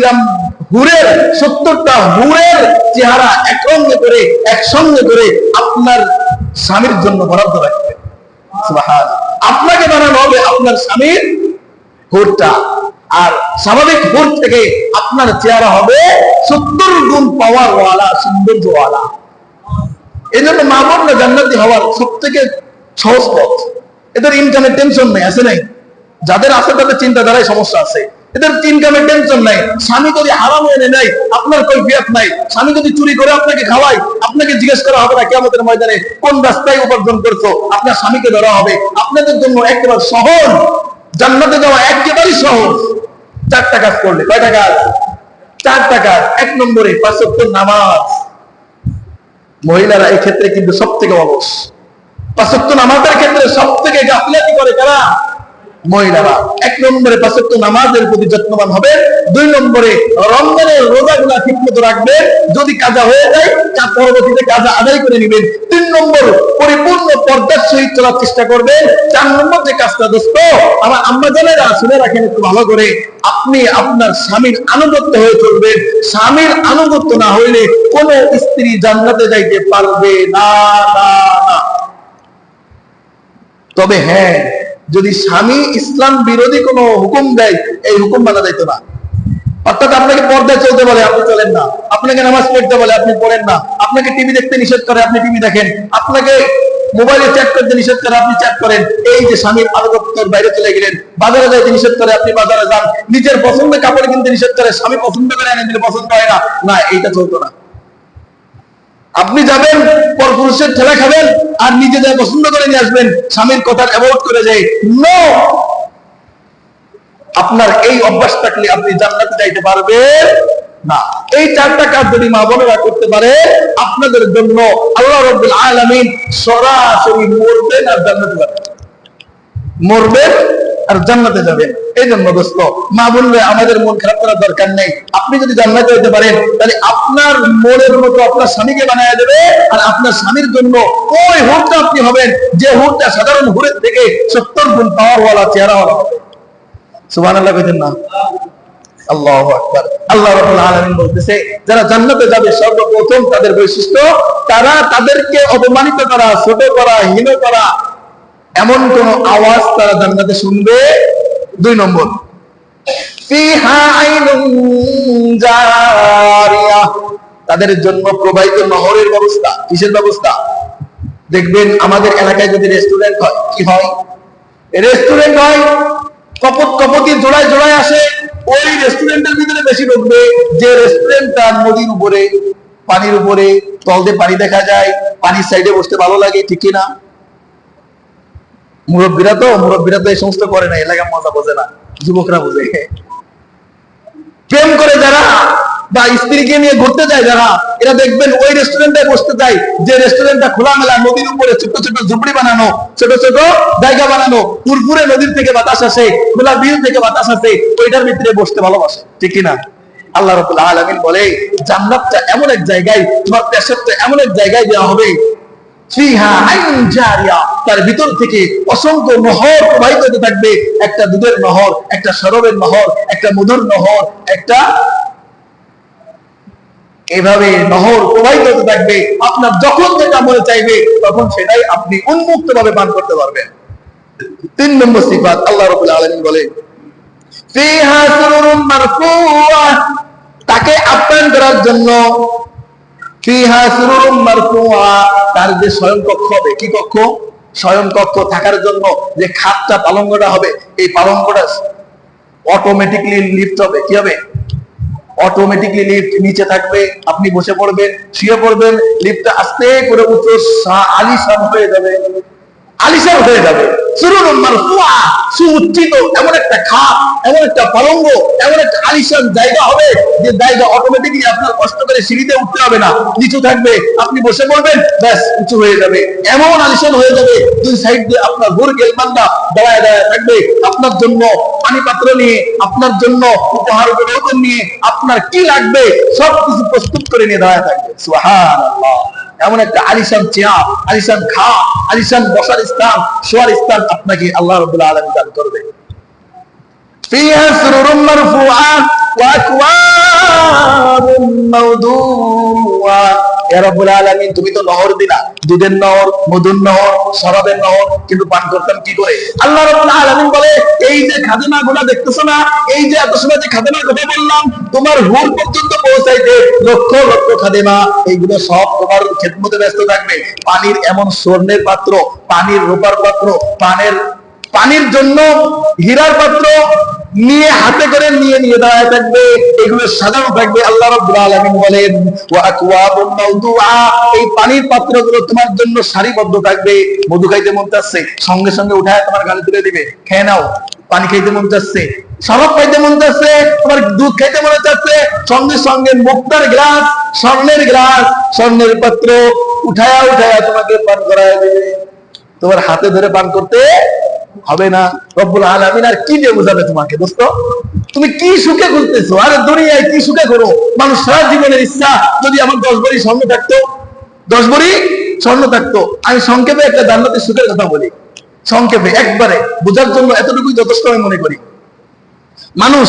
Speaker 1: হুরের 70টা হুরের চেহারা একসঙ্গে করে আপনার স্বামীর জন্য বরাদ্দ রাখবেন। সুবহানাল্লাহ। আপনাকে বানানো হবে আপনার স্বামীর হুরটা, আর স্বাভাবিক হুর থেকে আপনার চেহারা হবে 70 গুণ পাওয়ার ওয়ালা, সৌন্দর্য ওয়ালা। এই জন্য মা বোনরা জান্নাতি হওয়ার সব থেকে সহজ পথ। এদের ইনকামের টেনশন নেই, আছে নাই? যাদের আছে তাদের চিন্তাধারায় সমস্যা আছে। এদের ইনকামের টেনশন নাই। স্বামী যদি হারাম এনে নেয়, আপনার কৈফিয়ত নাই। স্বামী যদি চুরি করে আপনাকে খাওয়ায়, আপনাকে জিজ্ঞেস করা হবে না কিয়ামতের ময়দানে কোন রাস্তায় উপার্জন করছো, আপনার স্বামীকে ধরা হবে। আপনাদের জন্য একেবারে সহজ, জান্নাতে যাওয়া একেবারেই সহজ। 4টা কাজ করলে, কয়টা কাজ? 4টা কাজ। 1 নম্বরে 5 ওয়াক্ত নামাজ। মহিলারা এই ক্ষেত্রে কিন্তু সব থেকে অলস। 5 ওয়াক্ত নামাজের ক্ষেত্রে সব থেকে গাফিলাতি করে কারা? মহিলারা। 1 নম্বরে 5 ওয়াক্ত নামাজের প্রতি যত্নবান হবে। 2 নম্বরে রমজানের রোজাগুলা ঠিকমতো রাখবেন, যদি কাজা হয়ে যায় তার পরবর্তীতে কাজা আদায় করে নেবেন। 3 নম্বর পরিপূর্ণ পর্দার সহিত চলার চেষ্টা করবেন। 4 নম্বর যে কাজটা দোস্ত, আমার আম্মা জানেরা শুনে রাখেন একটু ভালো করে, আপনি আপনার স্বামীর আনুগত্য হয়ে চলবেন। স্বামীর আনুগত্য না হইলে কোন স্ত্রী জান্নাতে যাইতে পারবে না। তবে হ্যাঁ, যদি স্বামী ইসলাম বিরোধী কোন হুকুম দেয়, এই হুকুম মানা যাইতো না। অর্থাৎ আপনাকে পর্দায় চলতে বলে, আপনি চলেন না। আপনাকে নামাজ পড়তে বলে, আপনি পড়েন না। আপনাকে টিভি দেখতে নিষেধ করে, আপনি টিভি দেখেন। আপনাকে মোবাইলে চ্যাট করতে নিষেধ করে, আপনি চ্যাট করেন। এই যে স্বামীর আনুগত্যের বাইরে চলে গেলেন। বাজারে যাইতে নিষেধ করে, আপনি বাজারে যান। নিজের পছন্দের কাপড় কিনতে নিষেধ করে, স্বামী পছন্দ করে এনে দিলে পছন্দ হয় না। না, এইটা চলতো না। আপনি যাবেন পরপুরুষের ঠেলা খাবেন আর নিজে যা পছন্দ করে নিয়ে আসবেন, স্বামীর কথা অ্যাভয়েড করে যায়। নো, আপনার এই অভ্যাস থাকলে আপনি জান্নাতে যাইতে পারবেন না। এই চারটা কাজ যদি মা বোনেরা করতে পারে, আপনাদের জন্য আল্লাহ রাব্বুল আলামিন সরাসরি মরবেন আর জান্নাতে যাবেন, মরবেন আর জান্নাতে যাবেন। এই জন্য দোস্ত, মা বললে আমাদের মন খারাপ করার দরকার নেই। আপনি যদি জান্নাতে যেতে পারেন, তাহলে আপনার মনের মতো আপনার স্বামীকে বানায় দেবে, আর আপনার স্বামীর জন্য ওই হুরটা আপনি হবেন, যে হুরটা সাধারণ হুরের থেকে 70 গুণ পাওয়ারওয়ালা, চেহারাওয়ালা হবে। সুবহানাল্লাহ কইতেন না? আল্লাহু আকবার। আল্লাহ রাব্বুল আলামিন বলতেছে, যারা জান্নাতে যাবে সর্বপ্রথম তাদের বৈশিষ্ট্য, তারা তাদেরকে অপমানিত করা, ছোট করা, হীন করা এমন কোন আওয়াজ তারা জান্নাতে শুনবে। 2 নম্বর, ফিহা আইনুন জারিয়া, তাদের জন্য প্রবাহিত নহরের ব্যবস্থা। কিসের ব্যবস্থা? দেখবেন আমাদের এলাকায় যদি রেস্টুরেন্ট হয়, কি হয়? রেস্টুরেন্ট হয়, কপতি জোড়ায় জোড়ায় আসে। ওই রেস্টুরেন্টের ভিতরে বেশি ঢুকবে যে রেস্টুরেন্টটা নদীর উপরে, পানির উপরে, তল দিয়ে পানি দেখা যায়, পানির সাইডে বসতে ভালো লাগে, ঠিক কিনা? মুরব্বীরা তো এই সমস্ত করে না, এলাকা মজা বোঝে না, যুবকরা বোঝে। প্রেম করে যারা বা স্ত্রীকে নিয়ে ঘুরতে যায় যারা, এরা দেখবেন ওই রেস্টুরেন্টে বসতে যায় যে রেস্টুরেন্টটা খোলামেলা, নদীর উপরে ছোট ছোট ঝুপড়ি বানানো, ছোট ছোট জায়গা বানানো, পুরপুরে নদীর থেকে বাতাস আসে, খোলা বিল থেকে বাতাস আসে, ওইটার ভিতরে বসতে ভালোবাসে, ঠিক কিনা? আল্লাহ রাব্বুল আলামিন বলে, জান্নাতটা এমন এক জায়গায়, তোমার পেশাবটা এমন এক জায়গায় দেওয়া হবে, ফিহা আইনুন জারিয়া, তার ভিতর থেকে অসংখ্য নহর প্রবাহিত হতে থাকবে। একটা দুধের নহর, একটা শরাবের নহর, একটা মধুর নহর, একটা এভাবে নহর প্রবাহিত হতে থাকবে। আপনার যখন যেটা মনে চাইবে তখন সেটাই আপনি উন্মুক্ত ভাবে পান করতে পারবেন। 3 নম্বর সিফাত, আল্লাহ রাব্বুল আলামিন বলে, ফিহা সুরুরুম মারফুআ, তাকে আপ্যায়ন করার জন্য, ফিহা সুরুরুম মারফুআ, তার যে শয়ন কক্ষ হবে, কি কক্ষ? শয়ন কক্ষ থাকার জন্য যে খাটটা, পালঙ্গটা হবে, এই পালঙ্গটা অটোমেটিকলি লিফট হবে। কি হবে? অটোমেটিকলি লিফট নিচে থাকবে, আপনি বসে পড়বেন, শুয়ে পড়বেন, লিফটটা আস্তে করে উচ্চ আলিশান হয়ে যাবে, আলিশান হয়ে যাবে। সুরুরুম মারফুআ, সুউচ্চিত এমন একটা খাট, এমন একটা পালঙ্গ, এমন একটা আলিশান জায়গা হবে যে জায়গা অটোমেটিকলি আপনার কষ্ট করে সিঁড়িতে উঠতে হবে না, নিচু থাকবে, আপনি বসে পড়বেন, ব্যাস উঁচু হয়ে যাবে, এমন আলিশান হয়ে যাবে। 2 সাইড দিয়ে আপনার ঘুর গেলমানরা দাঁড়ায় দাঁড়ায় থাকবে, আপনার জন্য পানি পাত্র নিয়ে, আপনার জন্য উপহার উপঢৌকন নিয়ে, আপনার কি লাগবে সবকিছু প্রস্তুত করে নিয়ে দাঁড়ায় থাকবে। সুবহানাল্লাহ। এমন একটা আলিশান চেয়ার, আলিশান খাট, আলিশান বসার স্থান, শোয়ার স্থান আপনাকে আল্লাহ রাব্বুল আলামিন দান করবে। ফিহা সুরুরুম মারফুআ ওয়া আকওয়াবুম মাওদুআ, ইয়া রাব্বুল আলামিন তুমি তো নহর দিলা, দুধের নহর, মধুর নহর, শরাবের নহর, কিন্তু পান করতাম কি করে? আল্লাহ রাব্বুল আলামিন বলে, এই যে খাদেমাগুলো দেখতেছো না, এই যে এত সময় যে খাদেমার কথা বললাম, তোমার হুর পর্যন্ত পৌঁছাইতে লক্ষ লক্ষ খাদেমা, এইগুলো সব তোমার খেদমতে ব্যস্ত থাকবে। পানির এমন স্বর্ণের পাত্র, পানির রূপার পাত্র, পানির জন্য হীরার পাত্র নিয়ে হাতে করে নিয়ে নিয়ে দাঁড়ায় থাকবে, এগুলো সাজানো থাকবে। আল্লাহ রাব্বুল আলামিন বলেন, ওয়া আকওয়াবুম মাওদুআ, এই পানির পাত্রগুলো তোমার জন্য সারিবদ্ধ থাকবে। মধু খাইতে মন চাচ্ছে, সঙ্গে সঙ্গে উঠায় তোমার গালে তুলে দিবে, খেয়ে নাও। পানি খাইতে মন চাচ্ছে, শরাব খাইতে মন চাচ্ছে, তোমার দুধ খাইতে মনে চাচ্ছে, সঙ্গে সঙ্গে মুক্তার গ্লাস, স্বর্ণের গ্লাস, স্বর্ণের পাত্র উঠায়া উঠায়া তোমাকে পান করায় দেবে। তোমার হাতে ধরে পান করতে হবে না। রব্বুল আলামিন আর কি দিয়ে বোঝাবে তোমাকে? দোস্ত, তুমি কি সুখে খুঁজতেছো? আরে দুনিয়ায় কি সুখে করো? মানুষ সারা জীবনের ইচ্ছা, যদি আমার 10 ভরি স্বর্ণ থাকতো, 10 ভরি স্বর্ণ থাকতো। আমি সংক্ষেপে একটা জান্নাতের সুখের কথা বলি, সংক্ষেপে একবারে বোঝার জন্য এতটুকুই যথেষ্ট আমি মনে করি। মানুষ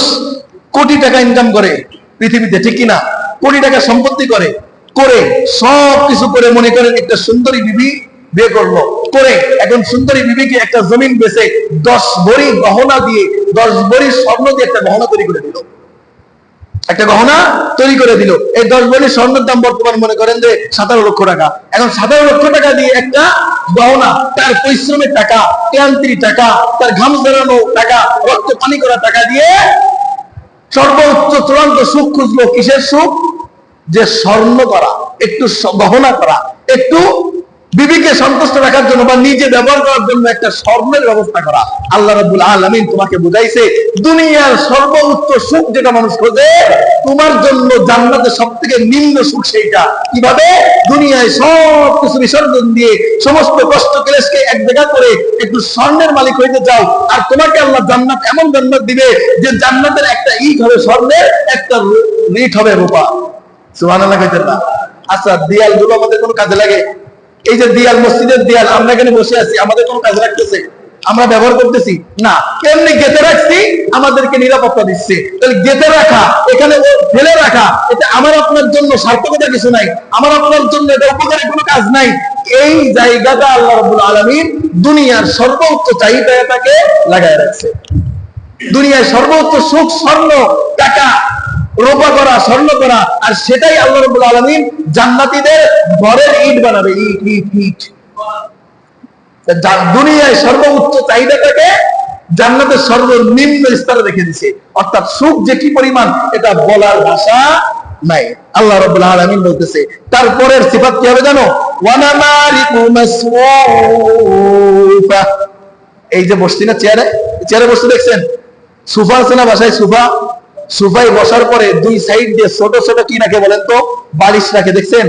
Speaker 1: কোটি টাকা ইনকাম করে পৃথিবীতে, ঠিক কিনা? কোটি টাকা সম্পত্তি করে, সব কিছু করে মনে করেন একটা সুন্দরী বিবি বিয়ে করলো, করে এখন সুন্দরী বিবিকে একটা জমিন বেচে 10 ভরি গহনা দিয়ে, 10 ভরি স্বর্ণ দিয়ে একটা গহনা তৈরি করে দিল। একটা গহনা তৈরি করে দিল। এই 10 ভরি স্বর্ণের দাম বর্তমান মনে করেন যে 17 লক্ষ টাকা। এখন 17 লক্ষ টাকা দিয়ে একটা গহনা, তার পরিশ্রমের টাকা, ক্লান্তির টাকা, তার ঘাম ঝরানো টাকা, রক্ত পানি করা টাকা দিয়ে সর্বোচ্চ চূড়ান্ত সুখ খুঁজলো। কিসের সুখ? যে স্বর্ণ করা, একটু গহনা করা, একটু বিবিকে সন্তুষ্ট রাখার জন্য বা নিজে ব্যবহার করার জন্য একটা স্বর্ণের ব্যবস্থা করা। আল্লাহ রাব্বুল আলামিন তোমাকে বুঝাইছে দুনিয়ার সর্বোচ্চ সুখ যেটা মানুষ খোঁজে, তোমার জন্য জান্নাতে সবথেকে নিম্ন সুখ সেইটা। কিভাবে? দুনিয়ায় সব কিছু বিসর্জন দিয়ে সমস্ত কষ্ট ক্লেশকে এক জায়গা করে একটু স্বর্ণের মালিক হইতে চাও, আর তোমাকে আল্লাহ জান্নাত এমন জান্নাত দিবে যে জান্নাতের একটা ইট হবে স্বর্ণের, একটা ইট হবে রূপা। সুবহানাল্লাহ কইতেন না? আচ্ছা, দেয়াল গুলো আমাদের কোনো কাজে লাগে? এই যে দেয়াল, মসজিদের দেয়াল, আমরা এখানে বসে আছি, আমাদের কোনো কাজে রাখতেছে? আমরা ব্যবহার করতেছি না। কেমনি গেঁথে রাখছি, আমাদেরকে নিরাপত্তা দিচ্ছে। তাহলে গেঁথে রাখা, এখানে ফেলে রাখা, এটা আমার আপনার জন্য সার্থকতা কিছু নাই, আমার আপনার জন্য এটা উপকারী কোনো কাজ নাই। এই জায়গাটা আল্লাহ রাব্বুল আলামিন দুনিয়ার সর্বোচ্চ চাহিদাটাকে লাগায় রাখছে। দুনিয়ার সর্বোচ্চ সুখ স্বর্ণ, টাকা, রূপা করা, স্বর্ণ করা, আর সেটাই আল্লাহ রাব্বুল আলামিন জান্নাতীদের ঘরের ইট বানাবে। ইট ইট ইট। দুনিয়ায় সর্বোচ্চ চাহিদাটাকে জান্নাতের সর্বনিম্ন স্তরে রেখে দিছে। অর্থাৎ সুখ যে কি পরিমাণ, এটা বলার ভাষা নাই। আল্লাহ রাব্বুল আলামিন বলতেছে, তারপরের সিফাত কি হবে জানো? ওয়ানামারিকু মাসফুফা। এই যে বসছি না চেয়ারে, চেয়ারে বসতে দেখছেন? সোফা আছে না বাসায়? সোফা, সোফায় বসার পরে দুই সাইড দিয়ে ছোট ছোট কি রাখে বলেন তো? বালিশ রাখে, দেখছেন?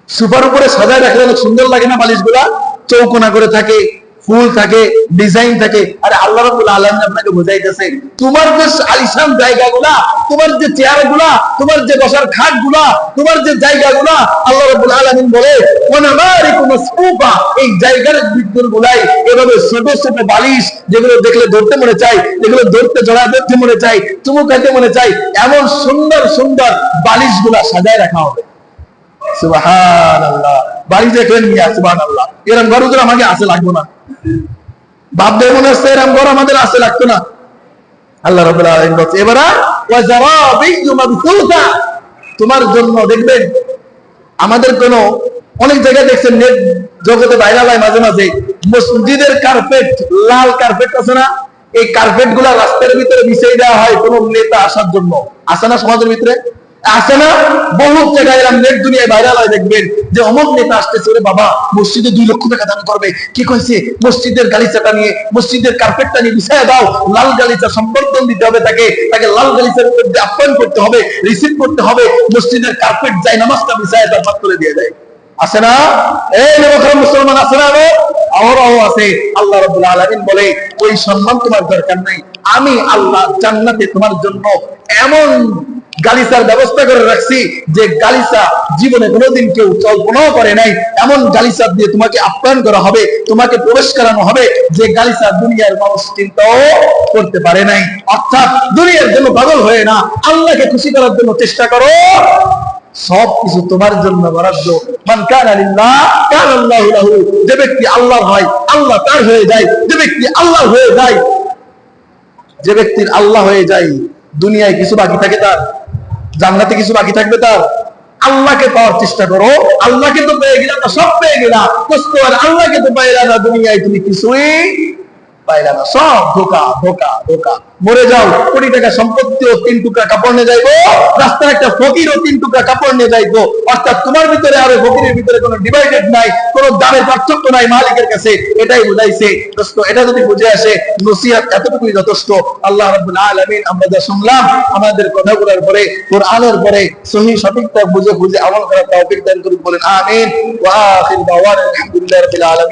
Speaker 1: সোফার উপরে সাজায় রাখলে অনেক সুন্দর লাগে না? বালিশগুলা চৌকোনা করে থাকে, ফুল থাকে, ডিজাইন থাকে। আরে আল্লাহ রাব্বুল আলামিন আপনাকে বোঝাইতেছে, তোমার যে আলিশান জায়গাগুলা, তোমার যে চেয়ারগুলা, তোমার যে বসার খাটগুলা, তোমার যে জায়গাগুলা, আল্লাহ রাব্বুল আলামিন বলে ওয়ানামারিকু মাসফুফা, এই জায়গার ভিতরগুলাই এভাবে ছোট ছোট বালিশ, যেগুলো দেখলে ধরতে মনে চায়, যেগুলো ধরতে জড়া ধরতে মনে চায়, চুমু খাইতে মনে চায়, এমন সুন্দর সুন্দর বালিশগুলা সাজায় রাখা হবে। সুবহানাল্লাহ। বাড়ি দেখলেন মিয়া, সুবহানাল্লাহ। এরকম ঘর তো আমাকে আসে লাগবো না, ভাববে মনে হচ্ছে এরকম ঘর আমাদের আসে লাগতো না। আল্লাহ রাব্বুল আলামিন বলছে এবারে ওয়াজারাবিয়্যু মাবসুতা, তোমার জন্য দেখবেন আমাদের কোন অনেক জায়গায় দেখছেন নেট জগতে ভাইরাল হয় মাঝে মাঝে, মসজিদের কার্পেট, লাল কার্পেট আছে না? এই কার্পেট গুলা রাস্তার ভিতরে বিছিয়ে দেওয়া হয় কোন নেতা আসার জন্য। আছে না সমাজের ভিতরে? আছে না? বহু জায়গায় এরকম নেট দুনিয়ায় ভাইরাল হয়, দেখবেন যে অমুক নেতা আসতেছে, ওরে বাবা মসজিদে 2 লক্ষ টাকা দান করবে। কি কইছে? মসজিদের গালিচাটা নিয়ে, মসজিদের কার্পেটটা নিয়ে বিছায় দাও, লাল গালিচা সম্বর্ধন দিতে হবে, তাকে তাকে লাল গালিচার উপর দিয়ে আপ্যায়ন করতে হবে, রিসিভ করতে হবে। মসজিদের কার্পেট যাই নামাজটা বিছায় তার হাত করে দিয়ে দেয়। আছে না? এই নবকরম মুসলমান আছে না? আওরাও আছে। আল্লাহ রাব্বুল আলামিন বলে ওই সম্মান তোমার দরকার নাই, আমি আল্লাহ জান্নাতে তোমার জন্য এমন গালিচার ব্যবস্থা করে রাখছি যে গালিচা জীবনে কোনোদিন কেউ কল্পনাও করে নাই। এমন গালিচা দিয়ে তোমাকে আপ্যায়ন করা হবে, তোমাকে প্রবেশ করানো হবে যে গালিচা দুনিয়ার মানুষ চিন্তাও করতে পারে নাই। অর্থাৎ দুনিয়ার জন্য পাগল হয়ে না, আল্লাহকে খুশি করার জন্য চেষ্টা করো। সবকিছু তোমার জন্য বরাদ্দ। মান কানা লিল্লাহ কানা আল্লাহু লাহু, যে ব্যক্তি আল্লাহর হয় আল্লাহ তার হয়ে যায়। যে ব্যক্তি আল্লাহ হয়ে যায়, যে ব্যক্তির আল্লাহ হয়ে যায়, দুনিয়ায় কিছু বাকি থাকে তার? জান্নাতে কিছু বাকি থাকবে তার? আল্লাহকে পাওয়ার চেষ্টা করো। আল্লাহকে তো পেয়ে গেলাম না, সব পেয়ে গেলাম, আর আল্লাহকে তো পাইলা না, দুনিয়ায় তুমি কিছুই পাইলা না, সব ধোকা ধোকা ধোকা। মরে যাও, কোটি টাকা সম্পত্তি ও 3 টুকরা কাপড় নিয়ে যাইবো, রাস্তার একটা ফকির ও 3 টুকরা কাপড় নিয়ে যাইবো। অর্থাৎ তোমার ভিতরে আর ফকিরের ভিতরে কোনো ডিভাইডেড নাই, কোনো দামের পার্থক্য নাই মালিকের কাছে। এটাই বুঝাইছে দোস্ত। এটা যদি বুঝে আসে, নসিহত এতটুকুই যথেষ্ট। আল্লাহ রাব্বুল আলামিন আমরা যা শুনলাম, আমাদের কথাগুলোর পরে, কোরআনের পরে সহিহ সঠিকটা বুঝে বুঝে আমল করার তৌফিক দান করুন। বলেন আমিন। ওয়া আখির দাওয়ানা আলহামদুলিল্লাহি রাব্বিল আলামিন।